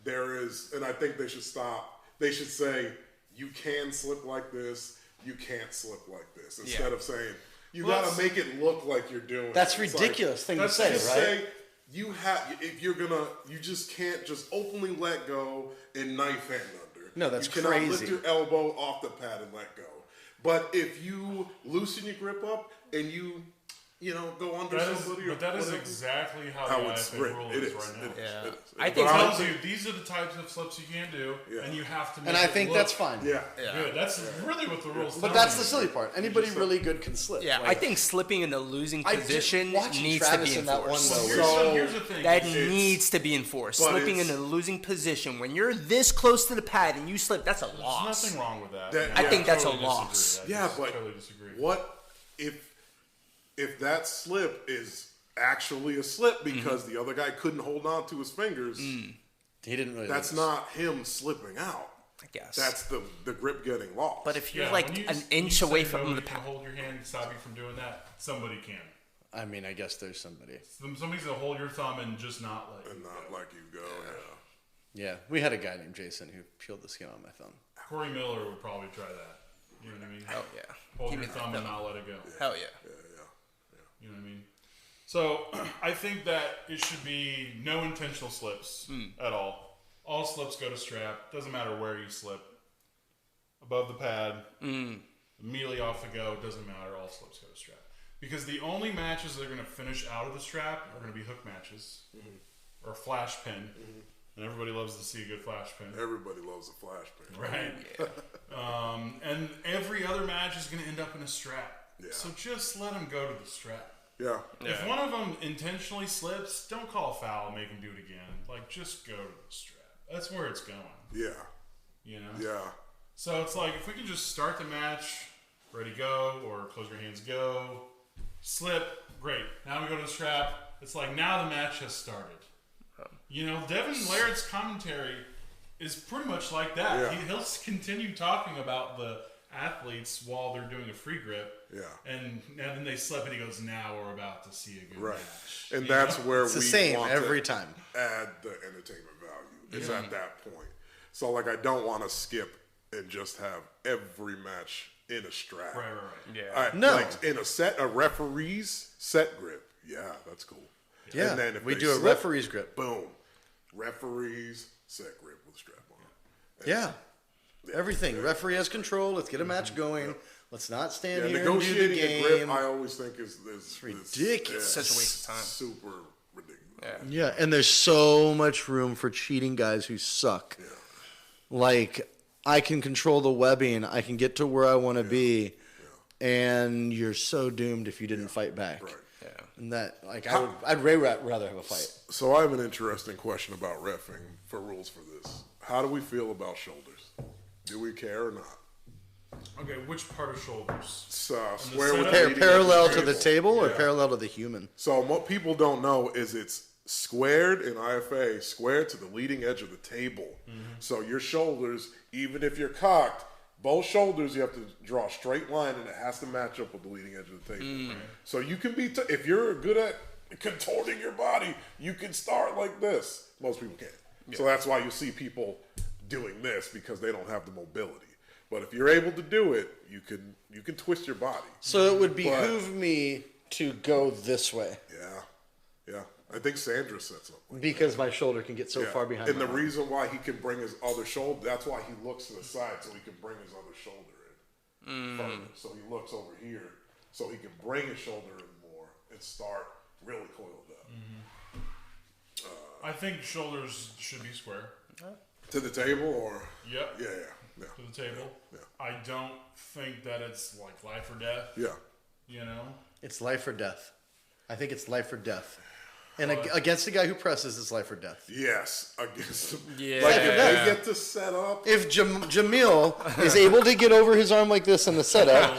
there is, and I think they should stop. They should say, you can slip like this, you can't slip like this. Instead of saying, you Well, got to make it look like you're doing That's it. It's ridiculous thing to that's say, Just right? say, you have, if you're going to, you just can't just openly let go and knife hand under. No, that's you cannot crazy. lift your elbow off the pad and let go. But if you loosen your grip up and you go under somebody, but that is exactly how the IFA rule is right now. Yeah. I think it tells you these are the types of slips you can't do, and you have to make And I think that's fine. Yeah. Good. That's really what the rules But tell that's you. the silly part. Anybody really good can slip. Yeah, Like, I think slipping in the losing position watching needs Travis to be in that enforced. one, though, So here's the thing. That needs to be enforced. but Slipping in it's- a losing position when you're this close to the pad and you slip, that's a There's loss. nothing wrong with that. That- I yeah, think that's totally a loss. disagree. I Yeah, just but totally disagree. what if that slip is actually a slip because the other guy couldn't hold on to his fingers? he didn't really. That's not him slipping out. I guess. That's the grip getting lost. But if you're Yeah, like when you an when inch you away say from the nobody can pad. hold your hand and stop you from doing that, somebody can. I mean, I guess there's somebody. Somebody's gonna hold your thumb and just not let you. and not like you go. Yeah, we had a guy named Jason who peeled the skin on my thumb. Corey Miller would probably try that. You know what I mean? Hell yeah. Hold Give your me that thumb and thumb. not let it go. Hell yeah. You know what I mean? So I think that it should be no intentional slips at all. All slips go to strap. Doesn't matter where you slip. Above the pad, immediately off the go. Doesn't matter. All slips go to strap. Because the only matches that are going to finish out of the strap are going to be hook matches or flash pin. And everybody loves to see a good flash pin. Everybody loves a flash pin. Right. And every other match is going to end up in a strap. Yeah. So just let them go to the strap. Yeah. If one of them intentionally slips, don't call a foul, make him do it again. Like, just go to the strap. That's where it's going. Yeah. You know? Yeah. So it's like, if we can just start the match, ready, go, or close your hands, go, slip, great. Now we go to the strap. It's like, now the match has started. You know, Devin Laird's commentary is pretty much like that. Yeah. He'll continue talking about the athletes while they're doing a free grip. Yeah. And then they slip and he goes, now we're about to see a good Right. match. And You that's know? where It's the we same want every to time. add the entertainment value. Is at that point. So like I don't want to skip and just have every match in a strap. Right. Yeah. No. Like in a referee's set grip. Yeah, that's cool. Yeah, And then if we they do a slip, referee's grip. Boom. Referee's set grip with a strap on it. Yeah. Everything. Referee has control. Let's get a match going. Let's not stand Yeah, here and do the negotiating a game. grip, I always think is ridiculous. Such a waste of time. Super ridiculous. Yeah, and there's so much room for cheating guys who suck. Yeah. Like, I can control the webbing. I can get to where I want to be. And you're so doomed if you didn't fight back. Right. Yeah. And that, like, I'd way rather have a fight. So I have an interesting question about reffing for rules for this. How do we feel about shoulders? Do we care or not? Okay, which part of shoulders? Square setup? with the leading Parallel edge to of the table or Yeah. parallel to the human? So what people don't know is it's squared in IFA, squared to the leading edge of the table. So your shoulders, even if you're cocked, both shoulders you have to draw a straight line and it has to match up with the leading edge of the table. So you can be, if you're good at contorting your body, you can start like this. Most people can't. So that's why you see people doing this because they don't have the mobility. But if you're able to do it, you can twist your body. So it would behoove me to go this way Yeah. I think Sandra said something. because my shoulder can get so Yeah. far behind. And my the arm. reason why he can bring his other shoulder, that's why he looks to the side so he can bring his other shoulder in. Further. So he looks over here so he can bring his shoulder in more and start really coiled up. I think shoulders should be square. To the table or? Yep. Yeah. To the table. Yeah. I don't think that it's like life or death. Yeah. You know? It's life or death. I think it's life or death. And against the guy who presses, it's life or death. Yes. Against him. Yeah. Like if they get to set up. If Jamil is able to get over his arm like this in the setup,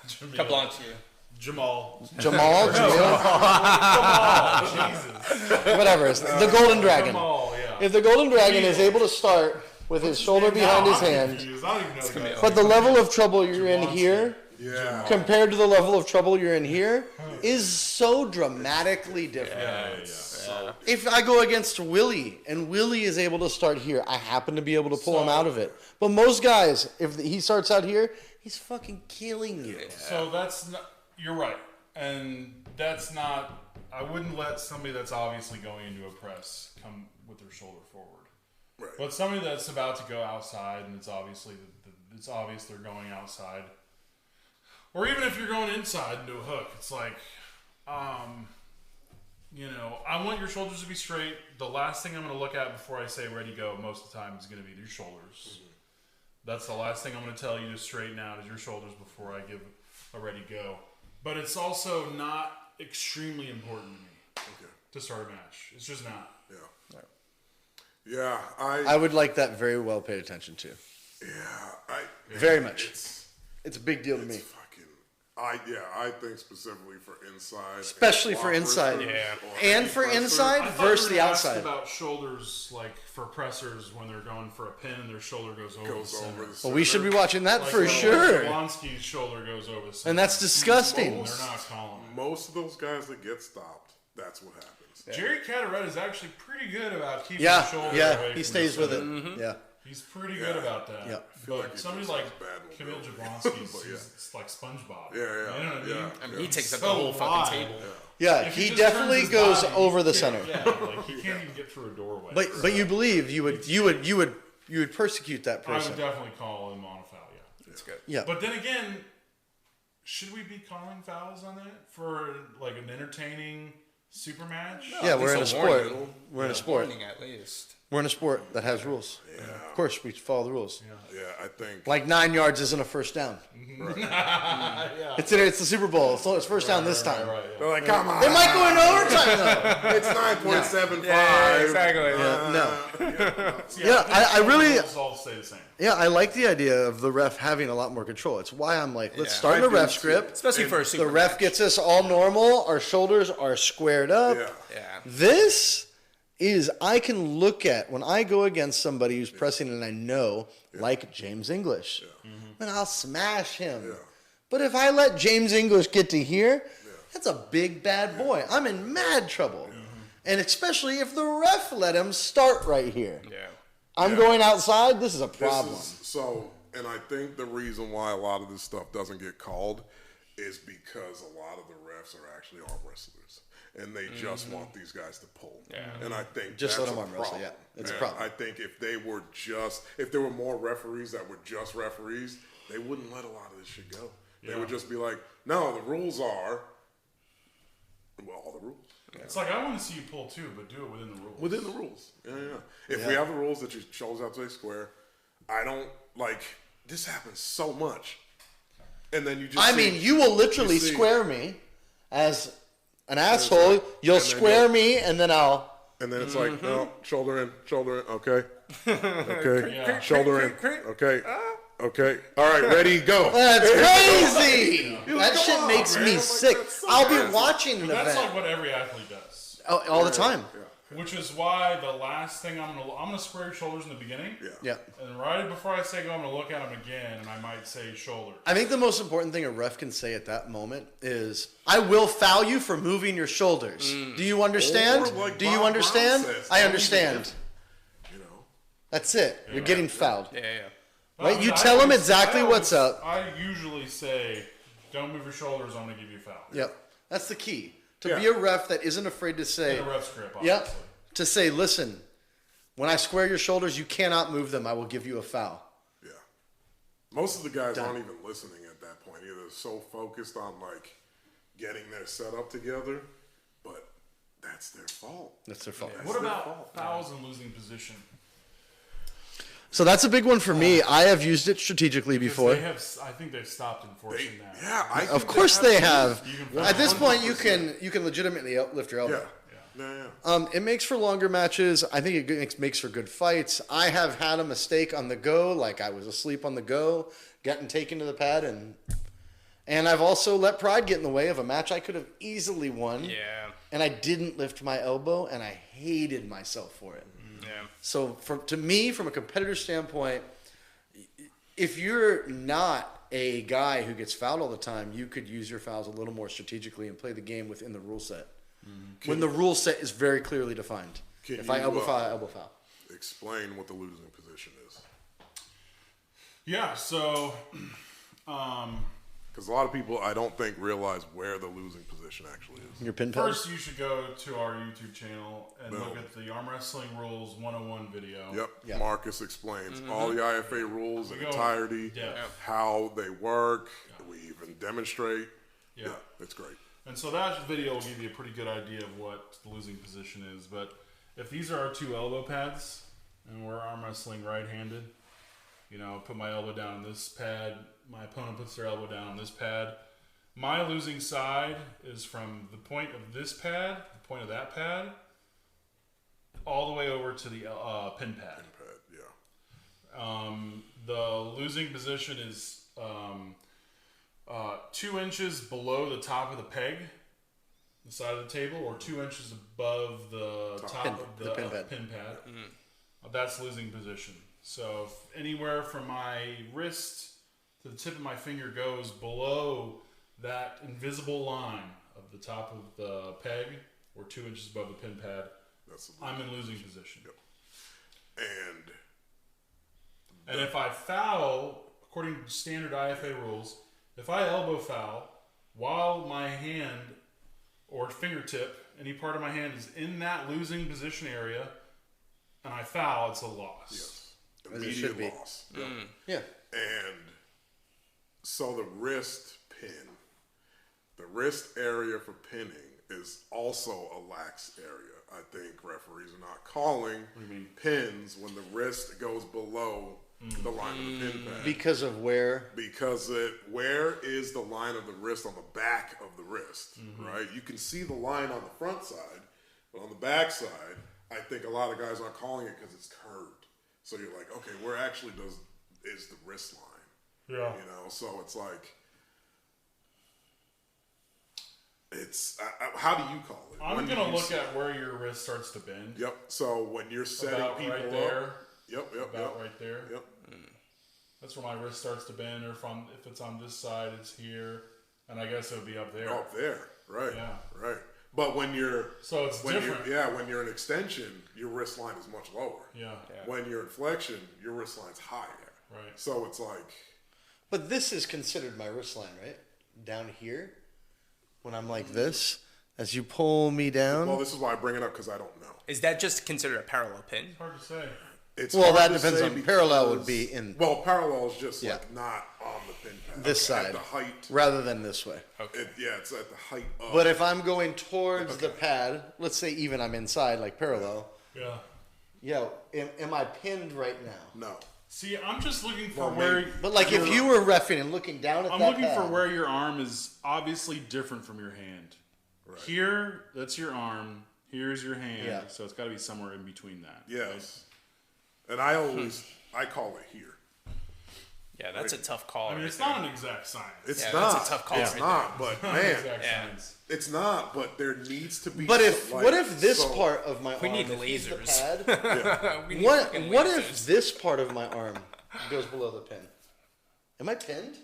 Kablanche. Jamal. Jamil, Jesus. whatever, it's the Golden Dragon. Jamal, yeah. If the Golden Dragon is able to start with his shoulder behind his I'm hand, confused. I don't even know the guy's but the level of trouble you're in here Yeah. compared to the level of trouble you're in here is so dramatically different. Yeah. If I go against Willie and Willie is able to start here, I happen to be able to pull him out of it. But most guys, if he starts out here, he's fucking killing you. So that's not, you're right. And that's not, I wouldn't let somebody that's obviously going into a press come with their shoulder forward. Right. But somebody that's about to go outside and it's obviously, it's obvious they're going outside. Or even if you're going inside into a hook, it's like, you know, I want your shoulders to be straight. The last thing I'm going to look at before I say ready, go, most of the time is going to be your shoulders. That's the last thing I'm going to tell you to straighten out is your shoulders before I give a ready, go. But it's also not extremely important to me to start a match. It's just not. Yeah, I would like that very well paid attention to. Very much. It's a big deal to me. I think specifically for inside, especially for inside, and for inside versus the outside. About shoulders, like for pressers when they're going for a pin and their shoulder goes over the center. Well, we should be watching that like for sure. Blonsky's shoulder goes over the center, and that's disgusting. They're not calling it. Most of those guys that get stopped, that's what happens. Jerry Cataret is actually pretty good about keeping the shoulder away. He stays with it. Yeah. He's pretty good about that. Yeah. But somebody like Camille Jablonski's, he's like SpongeBob. Yeah. You know what I mean? I mean, he takes up the whole fucking table. Yeah, he definitely goes over the center. Yeah, like he can't even get through a doorway. But you believe you would persecute that person. I would definitely call him on a foul. Yeah, That's good. Yeah. But then again, should we be calling fouls on that for like an entertaining super match? No, yeah, we're in a sport. We're in a sport. Warning at least. We're in a sport that has rules. Yeah. Of course, we follow the rules. Yeah, I think like 9 yards isn't a first down. Yeah. It's the Super Bowl, so it's first down this time. Right, they're like, come on. It might go into overtime though. It's 9.75. Yeah, exactly. I really. All stay the same. Yeah, I like the idea of the ref having a lot more control. It's why I'm like, let's start in a ref script. Especially for a super The ref match. gets us all normal. Our shoulders are squared up. Yeah. This is, I can look at, when I go against somebody who's pressing and I know, like James English, and I'll smash him. Yeah. But if I let James English get to here, that's a big bad boy. I'm in mad trouble. And especially if the ref let him start right here. Yeah. I'm going outside, this is a problem. And I think the reason why a lot of this stuff doesn't get called is because a lot of the refs are actually arm wrestlers. And they just want these guys to pull. Yeah. And I think Just that's let them a arm wrestle, problem. It's a problem. I think if there were more referees that were just referees, they wouldn't let a lot of this shit go. They would just be like, no, the rules are, all the rules. It's like, I want to see you pull too, but do it within the rules. Within the rules. Yeah. If we have the rules that your shoulders out to a square, I don't, this happens so much. And then you just you will literally square me as an asshole. You'll square me, and then I'll... And then it's like, no, shoulder in, okay. Okay, shoulder in, okay. Okay. All right, ready, go. That's crazy. That shit makes me sick. I'll be watching an That's event. like what every athlete does. All the time. Which is why the last thing I'm gonna square your shoulders in the beginning. Yeah. And right before I say go, I'm gonna look at them again, and I might say shoulder. I think the most important thing a ref can say at that moment is, I will foul you for moving your shoulders. Do you understand? Do you understand? I understand. That's it. You're getting fouled. Yeah. Right? You tell them exactly what's up. I usually say, don't move your shoulders, I'm going to give you a foul. Yep. That's the key. To be a ref that isn't afraid to say... In a ref script, obviously. Yep. To say, listen, when I square your shoulders, you cannot move them. I will give you a foul. Yeah. Most of the guys aren't even listening at that point. Either they're so focused on, getting their setup together, but that's their fault. That's their fault. What about fouls and losing position? So that's a big one for me. I have used it strategically before. I think they've stopped enforcing that. Yeah, of course they have. At this point, you can legitimately lift your elbow. Yeah. It makes for longer matches. I think it makes for good fights. I have had a mistake on the go, like I was asleep on the go, getting taken to the pad, and I've also let pride get in the way of a match I could have easily won. Yeah. And I didn't lift my elbow, and I hated myself for it. Yeah. So to me, from a competitor standpoint, if you're not a guy who gets fouled all the time, you could use your fouls a little more strategically and play the game within the rule set. When the rule set is very clearly defined. If I elbow foul, I elbow foul. Explain what the losing position is. Yeah, so... Because a lot of people, I don't think, realize where the losing position actually is. Your pin pad? First, you should go to our YouTube channel and look at the Arm Wrestling Rules 101 video. Yep. Marcus explains all the IFA rules in go entirety, depth. how they work. We even and demonstrate. Yeah. It's great. And so that video will give you a pretty good idea of what the losing position is. But if these are our 2 elbow pads, and we're arm wrestling right-handed, put my elbow down on this pad, my opponent puts their elbow down on this pad. My losing side is from the point of this pad, the point of that pad, all the way over to the pin pad. The losing position is 2 inches below the top of the peg, the side of the table, or 2 inches above the top of the pin pad. That's losing position. So if anywhere from my wrist to the tip of my finger goes below that invisible line of the top of the peg, or 2 inches above the pin pad, I'm in losing position. Yep. And if I foul, according to standard IFA rules, if I elbow foul while my hand or fingertip, any part of my hand is in that losing position area, and I foul, it's a loss. Yes. As it should be. Loss. Yeah. And so the wrist pin, the wrist area for pinning is also a lax area. I think referees are not calling pins when the wrist goes below the line of the pin pad. Because of where? Because where is the line of the wrist on the back of the wrist, right? You can see the line on the front side, but on the back side, I think a lot of guys aren't calling it because it's curved. So you're like, okay, where actually is the wrist line? Yeah. So it's like, how do you call it? I'm going to look at where your wrist starts to bend. Yep. So when you're setting about people right up. there. Yep. About right there. Yep. That's where my wrist starts to bend, or if it's on this side, it's here, and I guess it would be up there. Up there, right? Yeah. Right. But when you're different. When you're in extension, your wrist line is much lower. Yeah. When you're in flexion, your wrist line's higher. Right. So it's like. But this is considered my wrist line, right? Down here, when I'm like this, as you pull me down. Well, this is why I bring it up because I don't know. Is that just considered a parallel pin? Hard to say. It's that depends on parallel would be in. Well, parallel is just like not on the pin pad. This side. At the height. Rather than this way. Okay. It's at the height of. But if I'm going towards the pad, let's say even I'm inside, like parallel. Yeah. Am I pinned right now? No. See, I'm just looking for where. But like if you were reffing and looking down at I'm that looking pad, for where your arm is obviously different from your hand. Right. Here, that's your arm. Here's your hand. Yeah. So it's got to be somewhere in between that. Yes. Right? And I call it here. Yeah, that's a tough call. I mean, it's not an exact science. It's Yeah, not. that's a tough call It's right not. But man, Exact science. it's not. But there needs to be. But what if this so- part of my We arm need if he's the lasers. pad, We need what fucking what lasers. if this part of my arm goes below the pin? Am I pinned?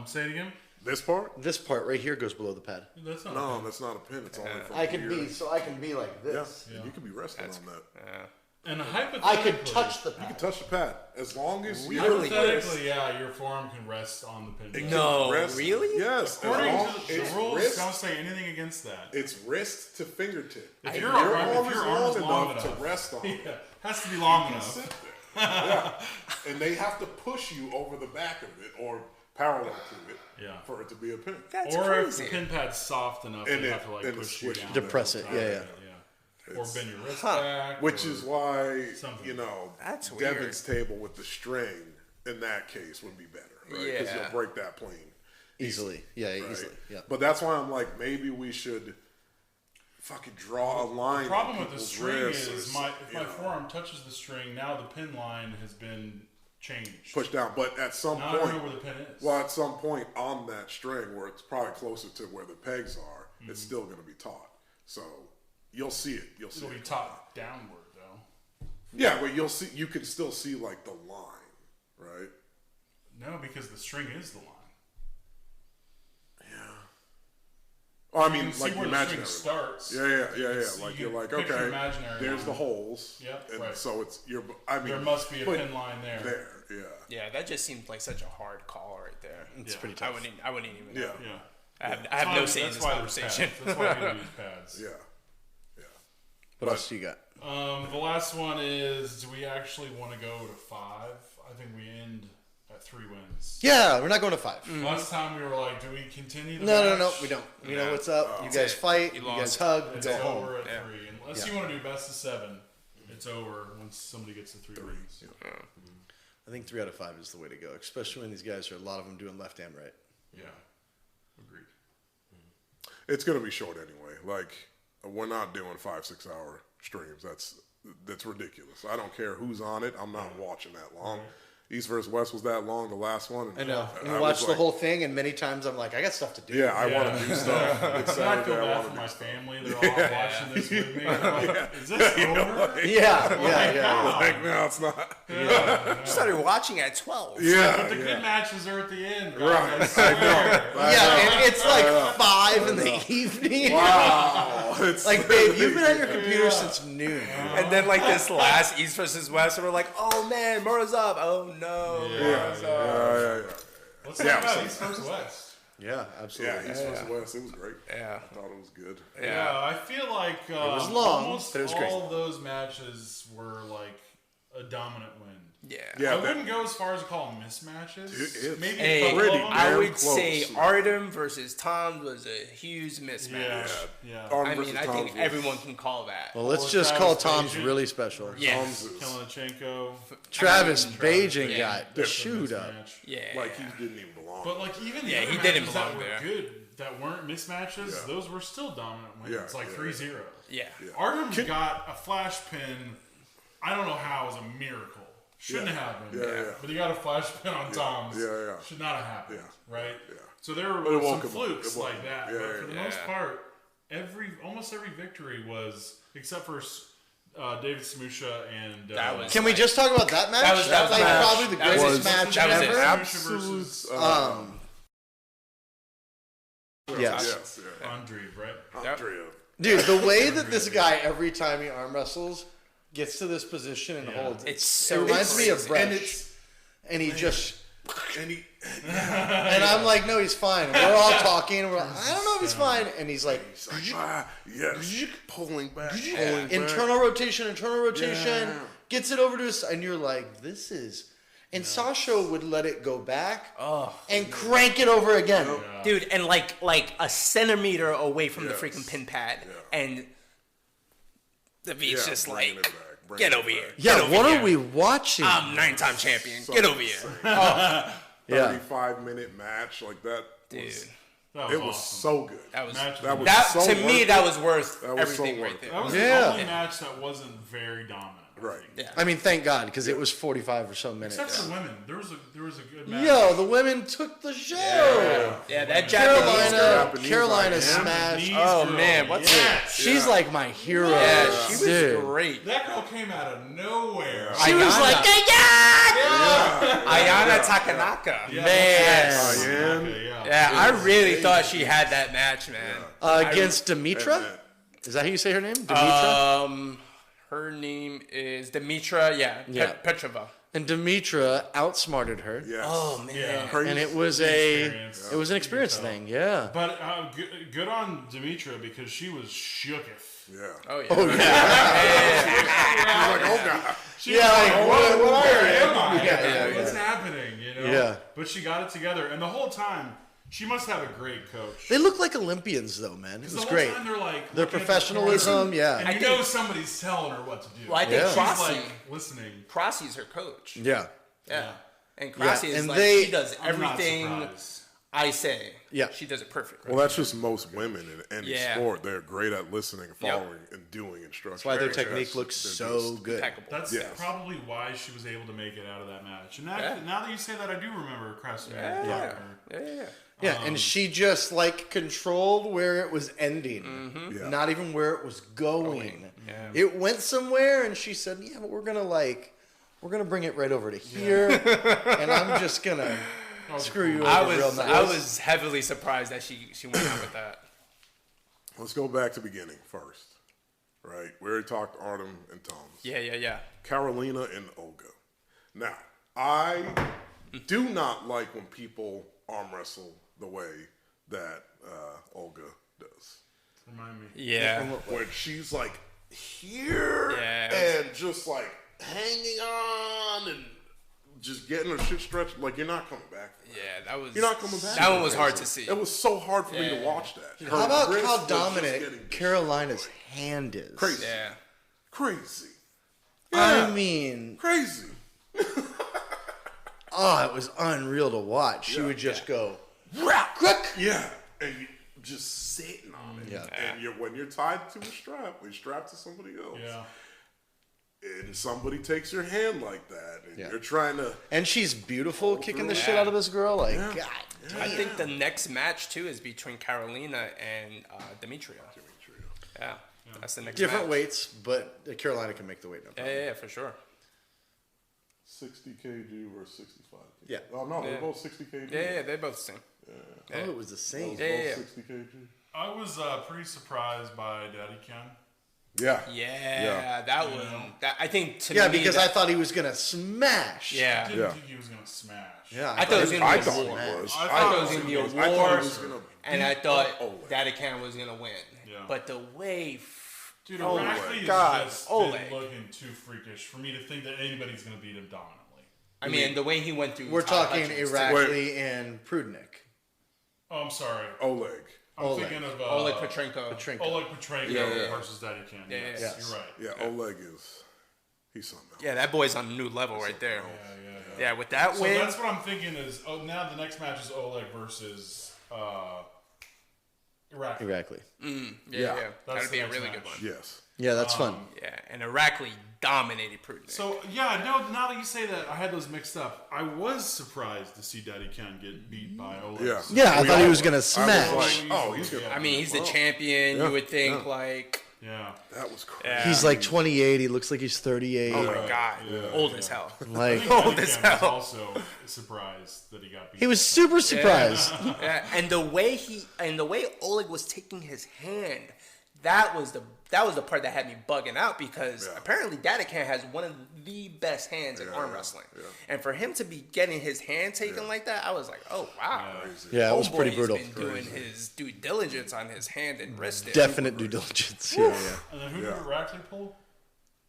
Say it again. This part? This part right here goes below the pad. That's not. No, that's not a pin. It's only from I can here. I can be like Yeah, this. and you could be resting on that. And I hypothetically, could touch the You can pad. touch the pad as long as you hypothetically, yeah, your forearm can rest on the pin. It pad. No, rest- really? Yes. According as long, to the it's rules, wrist, don't say anything against that. it's wrist to fingertip. If Your your arm arm is is long long enough enough. to rest on. Yeah, has to be long You enough. sit there. Yeah. And they have to push you over the back of it or parallel to it Yeah. for it to be a pin. That's Or crazy. if the pin pad's soft enough, And they it- have to like and push it's you squishy. down. Depress it, yeah. Or bend your wrist back. Which or- is why, something. That's Devin's table with the string in that case would be better, right? Because Yeah. you'll break that plane. Easily. Yeah, Right? easily. Yeah. But that's why I'm like, maybe we should fucking draw a line. The problem in with the people's string wrists is or if my you know, forearm touches the string, now the pin line has been changed. push down. But at some Now I don't know point, where the pin is. well, at some point on that string where it's probably closer to where the pegs are, it's still going to be taut. So you'll see it. You'll see It'll be it. top downward though. Yeah, but you'll see. You can still see like the line, right? No, because the string is the line. Oh, I You mean, can see like where the the imaginary. string starts. Yeah. see- Like you you're like, picture okay, imaginary there's line. the holes. Yep, and right. so it's you're. I mean, There must be a but pin line there. There, yeah. Yeah, that just seemed like such a hard call right there. It's Yeah. pretty I tough. wouldn't even Yeah. know. Yeah. I have no That's say in why- this that's why conversation. there's pads. That's why we use pads. Yeah. What else do you got? The last one is: do we actually want to go to 5? I think we end at 3 wins. Yeah, we're not going to 5. Last time we were like, do we continue the No, match? we don't. We know what's up. You guys fight. You guys hug. It's Go home. over at 3. Unless you want to do best of 7, it's over once somebody gets to 3 wins. I think 3 out of 5 is the way to go, especially when these guys are, a lot of them doing left and right. Yeah. Agreed. It's going to be short anyway. Like, we're not doing 5-6 hour streams. That's ridiculous. I don't care who's on it. I'm not watching that long. East versus West was that long, the last one. I know. And we watched the whole thing, and many times I'm like, I got stuff to do. Yeah, I want to do stuff. It's And I feel Saturday, bad for my family. They're all watching this with me. I'm like, is this over? Yeah. Like, no, it's not. I started watching at 12. Yeah. But the good matches are at the end. Guys. Right. I swear. Yeah, and it's like 5 in the evening. Wow. It's Like, babe, you've been on your computer since noon. And then like this last East versus West, and we're like, oh man, Murrah's up. Oh no, Murrah's up. Yeah. Let's talk about East versus West. Yeah, absolutely. Yeah, East versus West, it was great. Yeah. I thought it was good. Yeah, I feel like was long, almost but it was all those matches were like a dominant win. Yeah. I wouldn't go as far as to call them mismatches. It's Maybe Hey, a couple pretty of them. I damn would close. say Artem versus Tom was a huge mismatch. Yeah. Arden I versus mean, I Tom's think was- everyone can call that. Well, let's Or just Travis call Tom's Bajan. really special. Yeah. Tom's is Kalinichenko. Travis I mean, Bajan yeah. got the shoot up. Mismatch. Yeah. like he didn't even belong. But like even the Yeah, other he didn't matches belong that were there. good, that weren't mismatches, Yeah. those were still dominant wins. Yeah, It's like yeah, 3-0. Yeah. Artem's got a flash pin. I don't know how it was a miracle. Shouldn't have happened. Yeah. But he got a flash pin on Tom's. Yeah. Should not have happened. Yeah. Right? Yeah. So there were But it some won't come up. flukes It won't like come up. that. Yeah, But for the yeah. most part, almost every victory was, except for David Samusha and That was- Can we just talk about that match? That was That's like match. probably the That was- greatest match that was it. ever. absolute. Yes. Andre, right? Andrea. Dude, the way that this guy, every time he arm wrestles, gets to this position and Yeah. holds It's it so reminds me of crazy. Bresh. And And he just, And he, and I'm like, no, he's fine. We're all talking. And we're like, I don't know if he's fine. And he's like, he's like, yes, pulling back, internal rotation, Yeah. gets it over to his, and you're like, this is. And Sasha would let it go back and crank it over again. Dude, and like a centimeter away from the Yes. freaking pin pad, Yeah. and the beat's just bringing like, it back, bringing get it over back. here. Yeah, Get over what here. are we watching? I'm 9-time champion. Get over here. Yeah. 35-minute match like that. Dude. That was It was awesome. so good. That was Match That was that so to me worth that it. was worth That was so everything worth right it. That there. was Yeah. the only match that wasn't very dominant. I Right. think. Yeah. I mean, thank God, because it was 45 or so minutes. Except for the women. There was a good match. Yo, the women took the show. Yeah, that Japanese girl. Carolina like, smashed. Japanese Oh girl. man, what's Yes. She's like my hero. Yeah, she was Dude. great. That girl came out of nowhere. She was Ayana. like, Ayana Takanaka. Yeah, Man. Diane. Okay, yeah. Yeah, I really thought she had that match, man. against Dimitra. Is that how you say her name? Dimitra. Her name is Dimitra. Yeah, Yeah. Petrova. And Dimitra outsmarted her. Yes. Oh man. Yeah. And it was an experience thing. Yeah. But good on Dimitra because she was shooketh. Yeah. Oh yeah. Oh yeah. Like, oh god. She Yeah, was like, what what where are you? am I? Yeah. What's happening? You know? Yeah. But she got it together, and the whole time she must have a great coach. They look like Olympians, though, man. It The was whole great. time they're like Their looking at the professionalism, corner, yeah. And I you think- know somebody's telling her what to do. Well, I think Yeah. She's Crossy. like listening. Crossy's her coach. Yeah. Yeah. And Crossy Yeah, is and like they- she does I'm not everything surprised. I say. Yeah. She does it perfect. Well, that's just most women in any Yeah. sport. They're great at listening, following, and doing instructions. That's why their Yes, technique looks they're so just- good. Impeccable. That's Yes. probably why she was able to make it out of that match. And Yeah. now that you say that, I do remember Cressy. Yeah. Yeah. Yeah, and she just like controlled where it was ending, Yeah. not even where it was going. Yeah. It went somewhere, and she said, "Yeah, but we're gonna bring it right over to here, and I'm just gonna screw you over I real was nice." I was heavily surprised that she went out with that. Let's go back to beginning first. Right? We already talked Artem and Tom's. Yeah. Carolina and Olga. Now, I do not like when people arm wrestle the way that Olga does. Remind me. Yeah. When she's like here Yeah. and just like hanging on and just getting her shit stretched. Like, you're not coming back. Yeah, that was. You're not coming back. That one was hard to see. It was so hard for me to watch that. How about wrist how was just dominant getting Carolina's hand is? Crazy. Yeah. Crazy. I mean, Crazy. oh, it was unreal to watch. She would just go, crook. Yeah. And you just sitting on it. Yeah. And when you're tied to a strap, you're strapped to somebody else. Yeah. And somebody takes your hand like that, and Yeah. you're trying to. And she's beautiful, kicking the shit Yeah. out of this girl. Like, Yeah. God. I think the next match too is between Carolina and Demetria. Yeah, that's the next. Different match. weights, but Carolina can make the weight. No problem. Yeah, for sure. 60 kg versus 65 kg. Yeah. Oh, no, they're Yeah. both 60 kg. Yeah, they're both the same. Oh, it was the same. Yeah, yeah, yeah. 60 kg. I was pretty surprised by Daddy Ken. Yeah. Yeah, that one. That I think to Yeah, me, because that, I thought he was gonna smash. I yeah. didn't Yeah. think he was gonna smash. Yeah, I thought it was gonna I be a thought war. it was. I I thought it was gonna be a I thought war, it was gonna and I beat thought up Oleg. Daddy Can was gonna win. Yeah. But the way, Dude, Oh Rackley my God, has just Oleg. been looking too freakish for me to think that anybody's gonna beat him dominantly. I mean, the way he went through. We're Todd talking Hutchins, too. Irakli and Prudnik. Oh, I'm sorry. Oleg. I'm Oleg. thinking of Oleg Petrenko. Petrenko. Oleg Petrenko Yeah. versus Daddy Ken. Yeah, Yes, yes. you're right. Yeah, Oleg he's something else. Yeah, that boy's on a new level right there. Yeah. Yeah, with that So win. that's what I'm thinking is. Oh, now the next match is Oleg versus Iraq. Irakli. Yeah. That's That'd be the a next really match. good one. Yes. Yeah, that's fun. Yeah, and Irakli dominated Prudnik. So yeah, no. Now that you say that, I had those mixed up. I was surprised to see Daddy Ken get beat by Oleg. Yeah. Yeah, I We thought he all was gonna were. I was smash. like, oh, he's gonna. Yeah. I mean, he's the champion. You would think like, Yeah. That was crazy. yeah. He's like 28. He looks like he's 38. oh my Right. god, Yeah. old as hell. Like Old Daddy as Ken was hell. also surprised that he got beat. he was super surprised. Yeah, and the way Oleg was taking his hand, that was the part that had me bugging out because apparently Dadakan has one of the best hands in arm wrestling, and for him to be getting his hand taken like that, I was like, oh wow, Yeah, it was Homeboy pretty has brutal. Been doing his due diligence on his hand and wrist. there. Definite due diligence. Yeah, yeah. And then who did Rackley pull?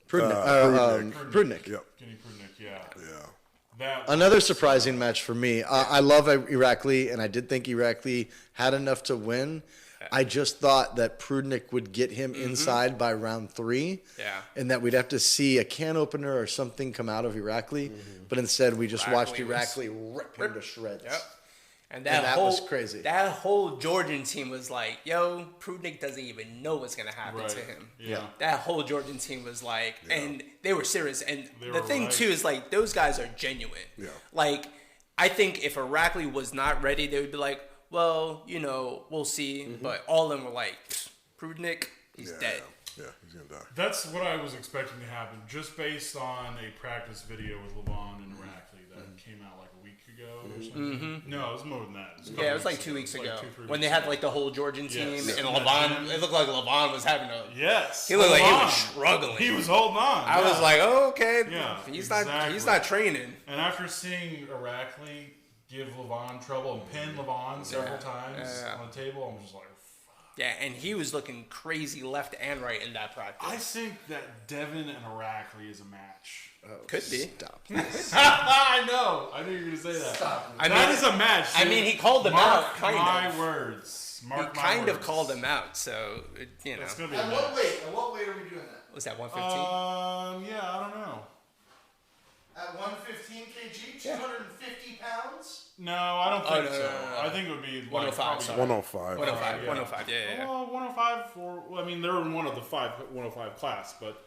Prudnik. Prudnik. Yep. Kenny Prudnik. Yeah. Yeah. That. Another surprising match for me. I love Irakli, and I did think Irakli had enough to win. I just thought that Prudnik would get him inside by round 3. Yeah. And that we'd have to see a can opener or something come out of Irakli. But instead, we just watched Irakli Irakli rip him to shreds. Yep. And that whole, was crazy. That whole Georgian team was like, yo, Prudnik doesn't even know what's gonna happen Right. to him. Yeah. That whole Georgian team was like, and they were serious. And They the were thing right. too is like those guys are genuine. Yeah. Like I think if Irakli was not ready, they would be like, well, you know, we'll see. But all of them were like, Prudnik, he's dead. Yeah, he's gonna die. That's what I was expecting to happen, just based on a practice video with Levon and Rackley that came out like a week ago or something. No, it was more than that. A Yeah, it was couple like 2 weeks Like ago 2-3 when they weeks had ago. like the whole Georgian team Yes. and Yeah. Levon. It looked like Levon was having a. Yes. He looked like he Levon. was struggling. He was holding on. I was yeah. like, oh, okay. Yeah, He's exactly. not training. And after seeing Rackley give Levon trouble and pin Levon several times on the table, I'm just like, Yeah, and he was looking crazy left and right in that practice. I think that Devin and Rackley is a match. Could be. Stop. I know. I knew you were going to say that. I That mean, is a match. I dude. mean, he called him Mark out, kind my of. words. He Mark my kind of words. called him out, so you know. It's going to be a At match. what weight? At what weight are we doing that? Was that 115? Yeah, I don't know. At 115 kg, 250 pounds? No, I don't think no, so. no. I think it would be like 105, probably- sorry. 105. 105. yeah. 105. Yeah. Well, 105 for. Well, I mean, they're in one of the 105 class, but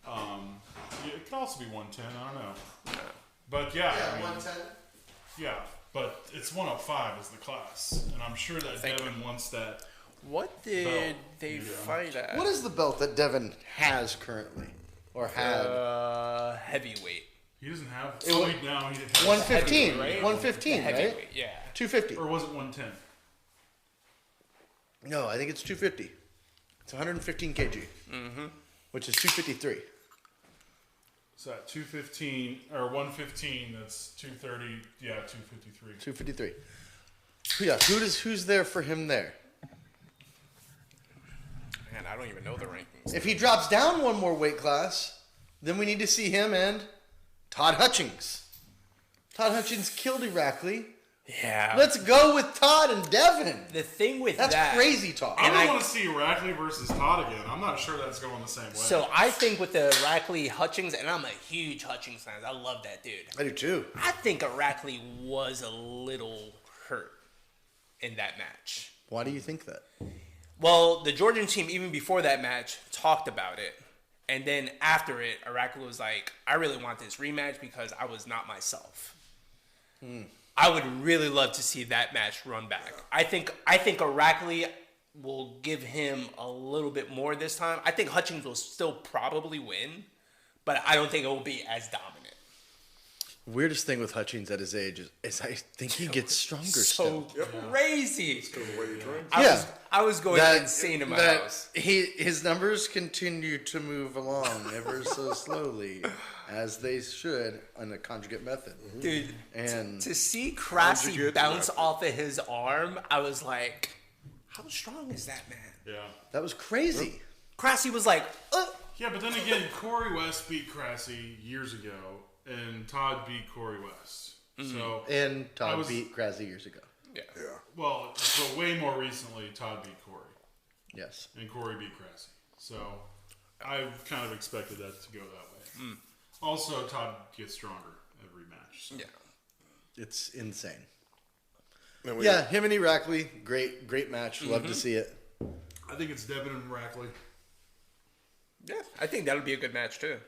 yeah, it could also be 110. I don't know. But yeah, I mean, 110. yeah, but it's 105 is the class, and I'm sure that Thank Devin wants that. What did Belt. they Yeah. fight at? What is the belt that Devin has currently? Or had? Heavyweight. He doesn't have. It Oh, wa- wait, now he has 115. Heavyweight, right? 115, Heavyweight. right? Yeah. 250. Or was it 110? No, I think it's 250. It's 115 kg. Mm-hmm. Which is 253. So at 215 or 115, that's 230. Yeah, 253. 253. Yeah, who's there for him there? Man, I don't even know the rankings. If he drops down one more weight class, then we need to see him and Todd Hutchings. Todd Hutchins killed Irakli. Yeah. Let's go with Todd and Devin. The thing with That's that, crazy talk. I don't want to see Rackley versus Todd again. I'm not sure that's going the same way. So I think with the Rackley Hutchins, and I'm a huge Hutchins fan. I love that dude. I do too. I think Rackley was a little hurt in that match. Why do you think that? Well, the Georgian team, even before that match, talked about it. And then after it, Rackley was like, I really want this rematch because I was not myself. I would really love to see that match run back. I think Rackley will give him a little bit more this time. I think Hutchins will still probably win, but I don't think it will be as dominant. Weirdest thing with Hutchins at his age is I think he gets stronger So still. crazy. Because of the way he trains. I was going insane in my house. His numbers continue to move along ever so slowly, as they should on a conjugate method. Dude, And to see Krasi Conjugate bounce method. off of his arm, I was like, how strong is that man? yeah. that was crazy. Krasi was like, Yeah, but then again, Corey West beat Cressy years ago, and Todd beat Corey West. So, And Todd I was- beat Krasny years ago. yeah. Yeah. well, but way more recently, Todd beat Corey, Yes. and Corey beat Cressy. So, I kind of expected that to go that way. Also, Todd gets stronger every match. So. Yeah. It's insane. And we- Yeah, him and Irakli, great match. Love to see it. I think it's Devin and Rackley. Yeah, I think that'll be a good match too.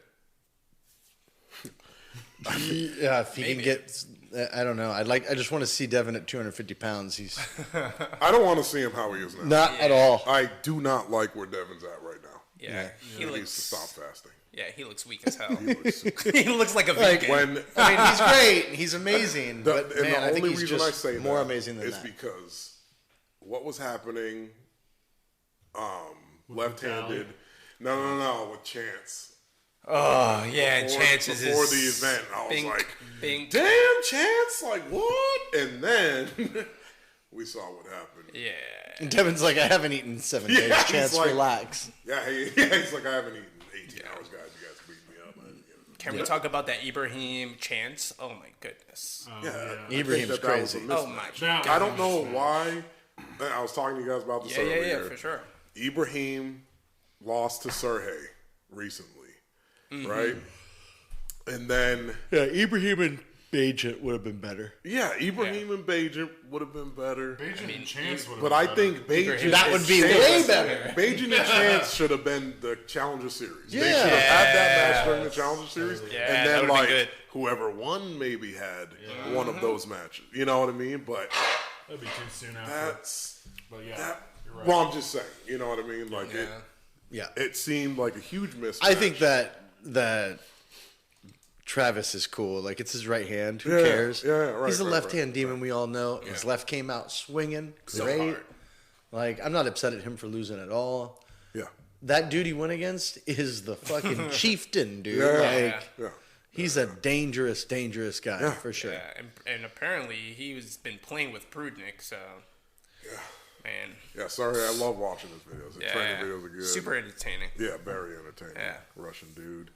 Yeah, if he can get, I don't know. I just want to see Devin at 250 pounds. He's I don't want to see him how he is now. not at all. I do not like where Devin's at right now. Yeah, He needs to stop fasting. Yeah, he looks weak as hell. Looks- He looks like a vegan. when I mean, he's great. He's amazing. But and man, the I think only he's reason just I say more that amazing than is that. because what was happening, left-handed. No, with Chance. Oh yeah, Chances before is the event, I was bink, like, bink. "Damn, Chance! Like what?" And then we saw what happened. Yeah. And Devin's like, I haven't eaten in 7 Yeah, days. he's Chance, like- relax. Yeah, he's like, "I haven't eaten 18 hours, guys. You guys beat me up." Can we talk about that Ibrahim Chance? Oh my goodness. Yeah, I think Ibrahim's that was a crazy. Oh my mismatch. Now, I don't know why. I was talking to you guys about this Yeah, earlier. for sure. Ibrahim lost to Sergey recently, right? And then, Yeah, Ibrahim and Bajent would have been better. Ibrahim and Bajent would have been better. Bajan and Chance would have But been I better. think Bajent That would be way better. Bajent and Chance should have been the Challenger Series. They Yeah. should have had that match during the Challenger Series. Yeah, and that then, would've been like, good. whoever won maybe had one of those matches. You know what I mean? But That'd be too soon after. that's... But yeah, That, you're right. well, I'm just saying. You know what I mean? Like, Yeah. it seemed like a huge mismatch. I think that Travis is cool. Like, it's his right hand. Who Yeah, cares? yeah, right, He's a right, left-hand right, demon, we all know. His left came out swinging. Great. hard. Like, I'm not upset at him for losing at all. Yeah. That dude he went against is the fucking chieftain, dude. Yeah. Like, Yeah. he's a dangerous guy, for sure. Yeah, and apparently he's been playing with Prudnik, so man, Yeah, sorry, I love watching his videos. The training videos are good. super entertaining. Yeah, very entertaining. Yeah. Russian dude.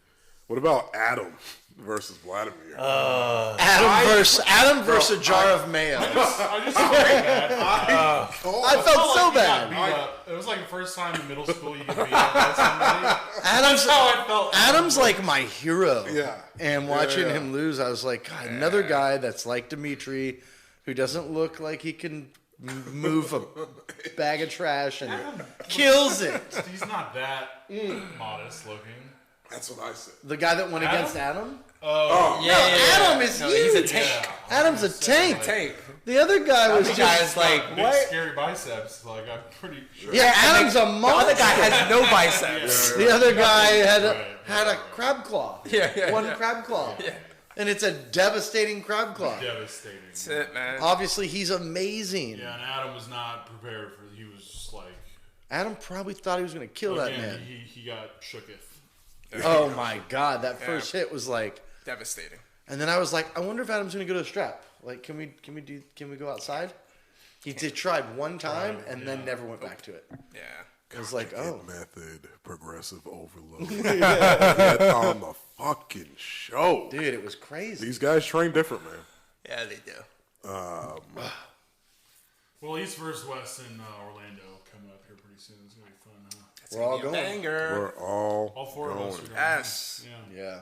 What about Adam versus Vladimir? Adam versus a jar of mayo. I just felt bad. I felt so bad. Beat up. It was like the first time in middle school you get beat up by somebody. Adam's How I felt. Adam's like my hero. Yeah. And watching Yeah. him lose, I was like, God, another guy that's like Dimitri, who doesn't look like he can move a bag of trash and kills it. He's not that modest looking. That's what I said. The guy that went against Adam? Oh, Adam is huge. He's a tank. Yeah. Adam's a tank. Tank. The other guy was The just... guy's like, Big what? scary biceps. Like I'm pretty sure. Yeah, Adam's a The other monster. guy has no biceps. The other guy had Right. a crab claw. One crab claw. Yeah. And it's a devastating crab claw. Devastating. That's it, man. Obviously, he's amazing. Yeah, and Adam was not prepared for. He was just like. Adam probably thought he was going to kill that Again, man. he got shooketh. Oh my God, that first hit was like, Devastating. and then I was like, I wonder if Adam's going to go to a strap. Like, can we go outside? He did tried one time and then never went back to it. Yeah. It was like, oh, method, progressive overload. Get on the fucking show. dude, it was crazy. These guys train different, man. Yeah, they do. Well, East versus West in Orlando coming up here pretty soon. It's gonna be fun, huh? We're all going. Banger. We're all Four going. of us are going. Yes. Yeah. Yeah.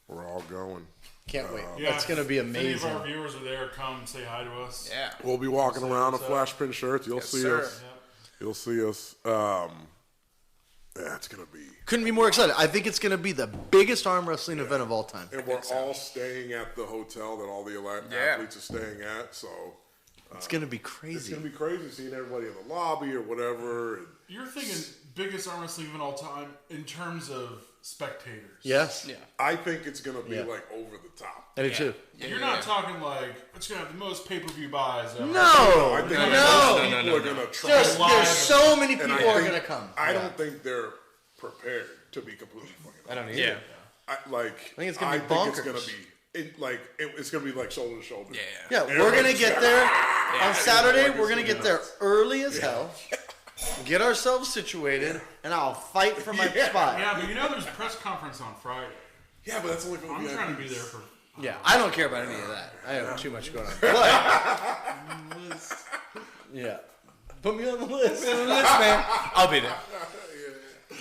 We're all going. Can't wait. Yeah, That's going to be If any of amazing. our viewers are there, come say hi to us. Yeah. We'll be walking around in what's up. flash pin shirts. You'll see sir. us. Yep. You'll see us. Yeah, it's gonna be. Couldn't be more excited. I think it's going to be the biggest arm wrestling event of all time. And we're all staying at the hotel that all the athletes are staying at. So It's going to be it's crazy. gonna be crazy seeing everybody in the lobby or whatever. And You're thinking biggest arm wrestling event all time in terms of spectators. Yes? Yeah. I think it's gonna be Yeah. like over the top. I do too. You're not talking like it's gonna have the most pay-per-view buys ever. No! I think No! people are gonna try. Just, Live. there's so many And people I are think- going to come. I don't think they're prepared to be completely fucking. I don't either. Yeah. I think it's gonna be I think it's bonkers. gonna be it's gonna be like shoulder to shoulder. Yeah. Yeah, we're going to get there on Saturday. Like We're going to it's get there early as hell, get ourselves situated, and I'll fight for my spot. Yeah, but you know there's a press conference on Friday. Yeah, but that's only for the I'm VIPs. trying to be there for. Yeah, I don't care about any of that. I have too much going on. But, yeah. Put me on the list. man. I'll be there.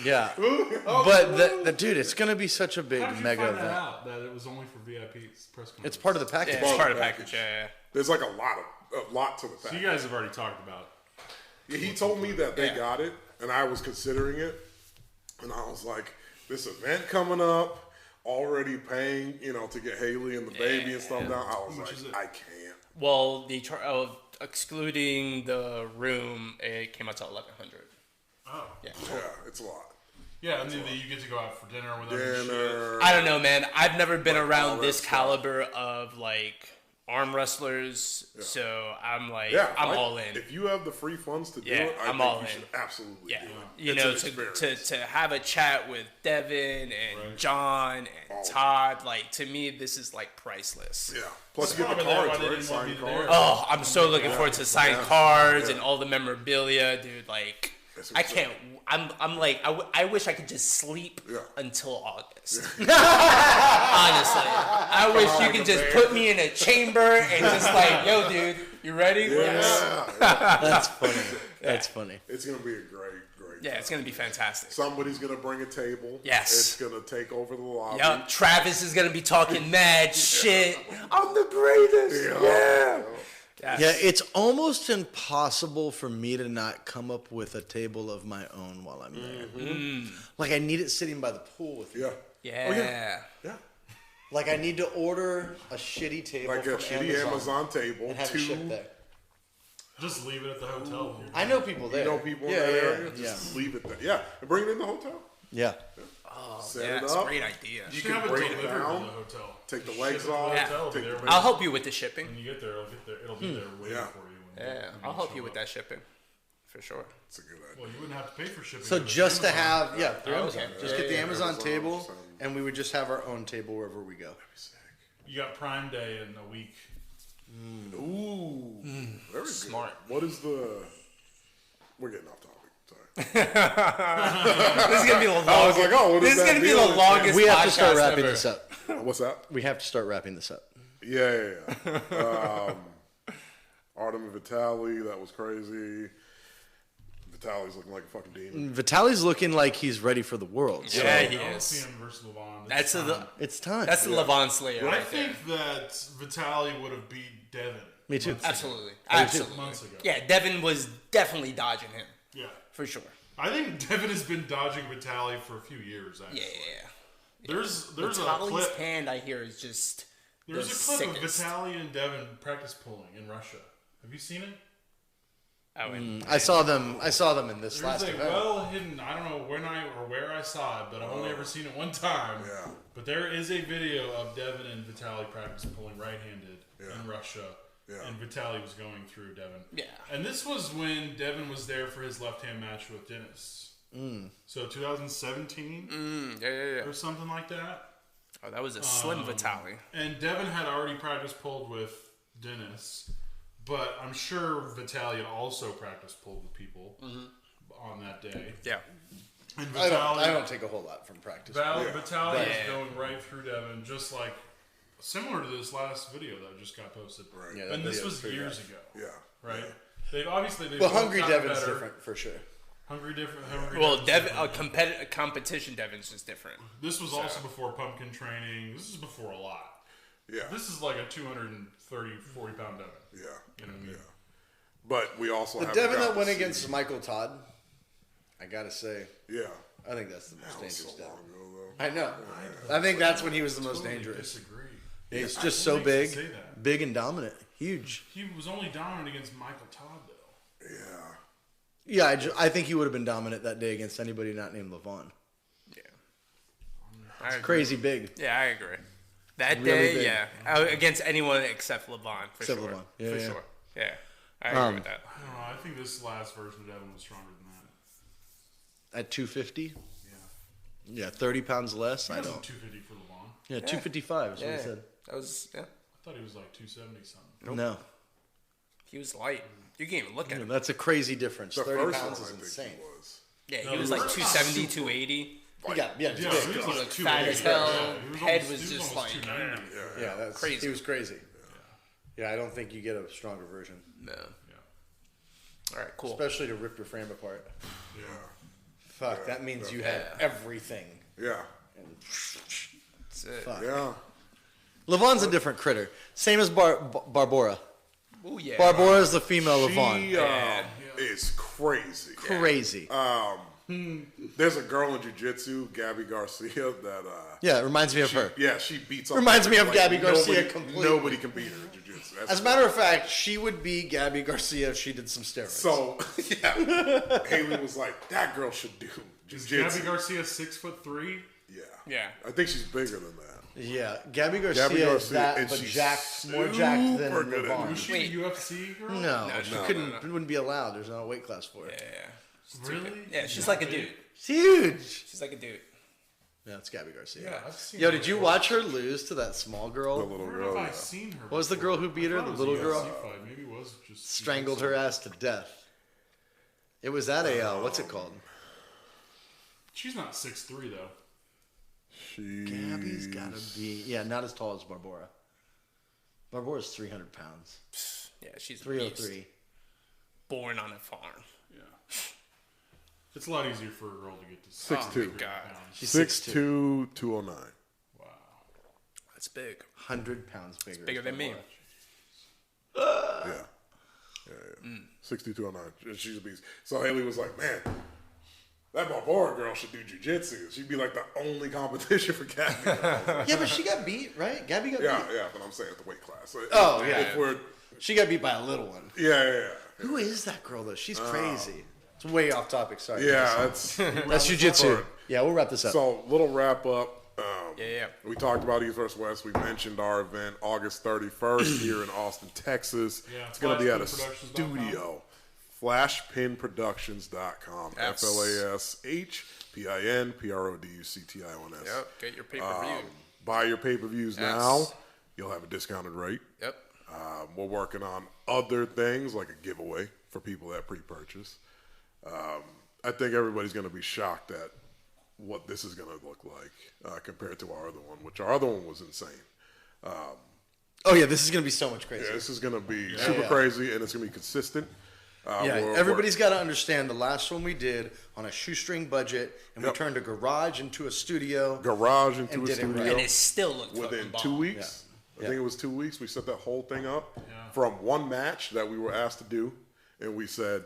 Yeah. But, the dude, it's going to be such a big How did you mega find that event. out that it was only for VIPs press conference? It's part of the package. Yeah, it's part of the package. Yeah. There's like a lot to the So package. you guys have already talked about. Yeah, he told me that they got it, and I was considering it, and I was like, this event coming up, already paying, to get Haley and the baby and stuff down. I was much is like, it? I can't. Well, the excluding the room, it came out to $1,100. Oh. Yeah. Yeah, it's a lot. Yeah, and then you get to go out for dinner with them. and shit. Dinner. I don't know, man. I've never been all around that this stuff. caliber of like arm wrestlers, so I'm like, Yeah, I'm like, all in. If you have the free funds to do Yeah, it, I I'm think all you in. should absolutely Yeah, do it. you It's know, an experience. to have a chat with Devin and John and Todd, like to me, this is like priceless. Yeah. Plus, you get the probably why cards, they right? didn't want Signed me there. cards. Oh, I'm so looking forward to signed cards Yeah. and all the memorabilia, dude. Like, That's I what's can't. I'm like, I wish I could just sleep Yeah. until August. Honestly, I wish you could just put me in a chamber and just like, yo, dude, you ready? Yes. That's funny. That's funny. It's going to be a great Yeah, it's gonna be fantastic. Somebody's going to bring a table. Yes. It's going to take over the lobby. Yup, Travis is gonna be talking mad shit. I'm the greatest. Yeah. Yes. Yeah, it's almost impossible for me to not come up with a table of my own while I'm there. Like, I need it sitting by the pool with me. Yeah. Yeah. Yeah. Like, I need to order a shitty table Like a from shitty Amazon table. and have it shipped there. Just leave it at the hotel. I know people there. You know people in yeah, that yeah, area? Yeah, Just leave it there. Yeah. And bring it in the hotel. yeah. Set Yeah, it it's a up. great idea. You can can have it break it delivered to the down, hotel. Take the Ship legs it to the off. hotel, it'll be take there the- waiting. I'll help you with the shipping. When you get there, it'll be there waiting Yeah. for you. Yeah, I'll help you with that shipping, for sure. It's a good idea. Well, you wouldn't have to pay for shipping. So if it's just to Amazon. have, through Amazon. okay. Just Yeah, get the yeah, Amazon Amazon, table, Amazon. and we would just have our own table wherever we go. You got Prime Day in a week. Ooh. Very Smart. good. What is the... We're getting off topic. Sorry. This is gonna be the longest. I was like, oh, what this is is that gonna be deal? the longest. We have to start podcast wrapping ever. this up. What's that? We have to start wrapping this up. Yeah. Artem and Vitaly, that was crazy. Vitaly's looking like a fucking demon. Vitaly's looking like he's ready for the world. So Yeah, he I want to see is. him versus Levon. That's the it's time. that's the Levon Slayer I right there. think that Vitaly would have beat Devin. Me too. Absolutely, too. absolutely. Months ago. Yeah, Devin was definitely dodging him Yeah. for sure. I think Devin has been dodging Vitaly for a few years, actually. Yeah. There's a Vitaly's clip. hand I hear is just There's the a clip sickest. of Vitaly and Devin practice pulling in Russia. Have you seen it? Oh, and I saw them in this There's last a event. well hidden. I don't know when where I saw it, but I've only ever seen it one time. Yeah. But there is a video of Devin and Vitaly practice pulling right-handed in Russia, Yeah. and Vitaly was going through Devin. Yeah. And this was when Devin was there for his left-hand match with Dennis. So 2017 yeah. or something like that. Oh, that was a slim Vitaly. And Devin had already practice pulled with Dennis, but I'm sure Vitaly had also practice pulled with people on that day. Yeah. And I Vitaly, don't take a whole lot from practice. Vitaly is Yeah. going right through Devin, just like similar to this last video that just got posted. Right. Yeah, And this that was video's years pretty ago. Yeah. Right? They've obviously... Well, Hungry gotten Devin's better. different, for sure. Hungry different. Well, different. competition Devin's just different. This was also before pumpkin training. This is before a lot. Yeah. This is like a 230, 40 pound Devin. Yeah. You know what I mean? Yeah. But we also The have Devin that went against Michael Todd, I gotta say, Yeah. I think that's the most That was dangerous so Devin. long ago, though. I know. I think that's when he was the most Totally dangerous. disagree. He's What just so makes you big, say that? big and dominant, huge. He was only dominant against Michael Todd, though. Yeah. Yeah, I think he would have been dominant that day against anybody not named Levon. Yeah. I agree. Crazy big. Yeah, I agree. That Really day, big. yeah. Against anyone except LeVon, for Except sure. LeVon. Yeah, for yeah. sure. Yeah. I agree with that. I don't know. I think this last version of Devin was stronger than that. At 250? Yeah. Yeah, 30 pounds less? He I wasn't don't. 250 for LeVon. Yeah, 255 is what Yeah. he said. That was, yeah. I thought he was like 270 something. No. He was light. You can't even look at him. That's a crazy difference. The 30 first pounds one, is I think insane. he was. Yeah, No, he was the like first- 270, 280. He got, yeah, he's Yeah, big. he was He like looked fat 280. as hell. Yeah, he Head almost- was he just almost like, 290. Yeah, that's Crazy. He was crazy. Yeah, I don't think you get a stronger version, No. Yeah. All right, cool. especially to rip your frame apart. Yeah. Fuck, that means you had everything. Yeah. That's it. Fuck. Yeah. Levon's a different critter. Same as Barbora. Oh, yeah. Barbora is the female She Levon. is crazy. Crazy. There's a girl in jiu-jitsu, Gabby Garcia, that Yeah, it reminds me of her. yeah, she beats up Reminds me of Gabby Garcia nobody, completely. Nobody can beat her in jiu-jitsu. That's As a matter of fact, she would be Gabby Garcia if she did some steroids. so yeah, Haley was like, that girl should do Is jiu-jitsu. Gabby Garcia 6'3"? Yeah. Yeah. I think she's bigger than that. yeah, Gabby Garcia, Gabby is Garcia, that, and but she's jacked, more jacked than super good at Levon. Was she Wait. a UFC girl? No, No, she no, couldn't. It wouldn't be allowed. There's not a weight class for it. Yeah. Really? Yeah, she's like a dude. It's huge. She's like a dude. Yeah, it's Gabby Garcia. Yeah, I've seen Yo, her did you before. watch her lose to that small The girl? little Where girl. have I Yeah. seen her? What was the before? girl who beat her? I The thought it was little a girl? UFC fight. Maybe it was just Strangled her ass to death. It was at a what's it called? She's not 6'3" though. Gabby's gotta be not as tall as Barbora. Barbora's 300 pounds. Yeah, she's a 303. beast. Born on a farm. Yeah. It's a lot easier for a girl to get to 6'2". God. She's 6'2", 209. Wow. That's big. 100 pounds bigger. Bigger than me. Yeah. 6'2", 209. She's a beast. So Haley was like, man, that Barbara girl should do jiu-jitsu. She'd be like the only competition for Gabby. Yeah, but she got beat, right? Gabby got yeah, beat. yeah, but I'm saying at the weight class. So Oh, yeah. If we're, She got beat by a little one. yeah. Who is that girl though? She's crazy. It's way off topic. Sorry. Yeah, that's That's jujitsu. Yeah, we'll wrap this up. So, little wrap up. Yeah. We talked about East vs. West. We mentioned our event August 31st here in Austin, Texas. Yeah, it's going to be at a flashpinproductions.com. studio. Flashpinproductions.com. Yes. FLASHPINPRODUCTIONS. Yep. Get your pay-per-view. Buy your pay-per-views now. You'll have a discounted rate. Yep. We're working on other things like a giveaway for people that pre-purchase. I think everybody's going to be shocked at what this is going to look like compared to our other one, which our other one was insane. Oh yeah, this is gonna be so much crazy. Yeah, this is going to be super crazy, and it's going to be consistent. Everybody's got to understand the last one we did on a shoestring budget, and we Yep. turned a garage into a studio. Garage into And a did it studio. right. And it still looked Within fucking 2 bomb. weeks. Yeah. I think it was 2 weeks. We set that whole thing up Yeah. from one match that we were asked to do, and we said,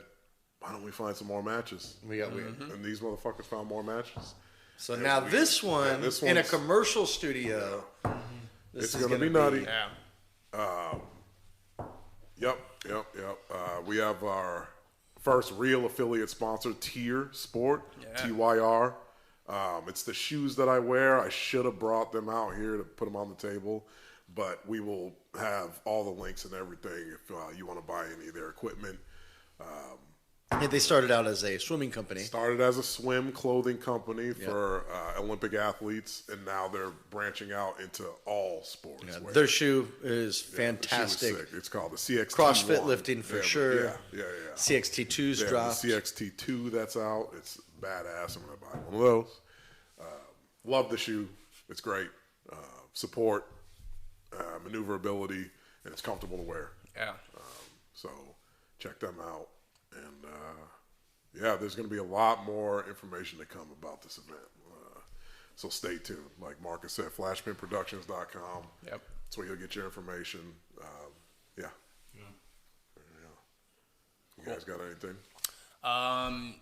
why don't we find some more matches? We got weird. And these motherfuckers found more matches. So now this one this in a one's- commercial studio. This It's is going to gonna be nutty. Yeah. Yep. We have our first real affiliate sponsor, Tier Sport, TYR. It's the shoes that I wear. I should have brought them out here to put them on the table, but we will have all the links and everything if you want to buy any of their equipment. Yeah, they started out as a swimming company. Started as a swim clothing company for Olympic athletes, and now they're branching out into all sports. Yeah, wear. their shoe is The shoe is fantastic. sick. It's called the CXT. CrossFit lifting for sure. Yeah. CXT2's They have dropped. the CXT2 that's out. It's badass. I'm gonna buy one of those. Love the shoe. It's great. Support maneuverability, and it's comfortable to wear. Yeah. So check them out. And, yeah, there's going to be a lot more information to come about this event. So stay tuned. Like Marcus said, flashpinproductions.com. Yep. That's where you'll get your information. Yeah. You guys got anything?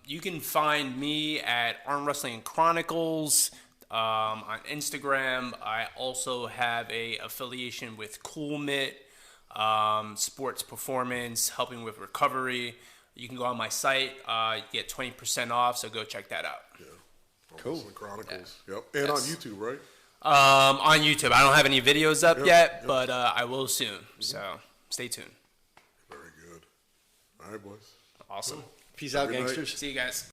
You can find me at Arm Wrestling Chronicles on Instagram. I also have a affiliation with Cool Mitt, sports performance, helping with recovery. You can go on my site, get 20% off, so go check that out. Yeah. Cool. Wrestling Chronicles. Yep. And on YouTube, right? On YouTube. I don't have any videos up yet, but I will soon. So stay tuned. Very good. All right, boys. Awesome. Peace out, Good night. gangsters. See you guys.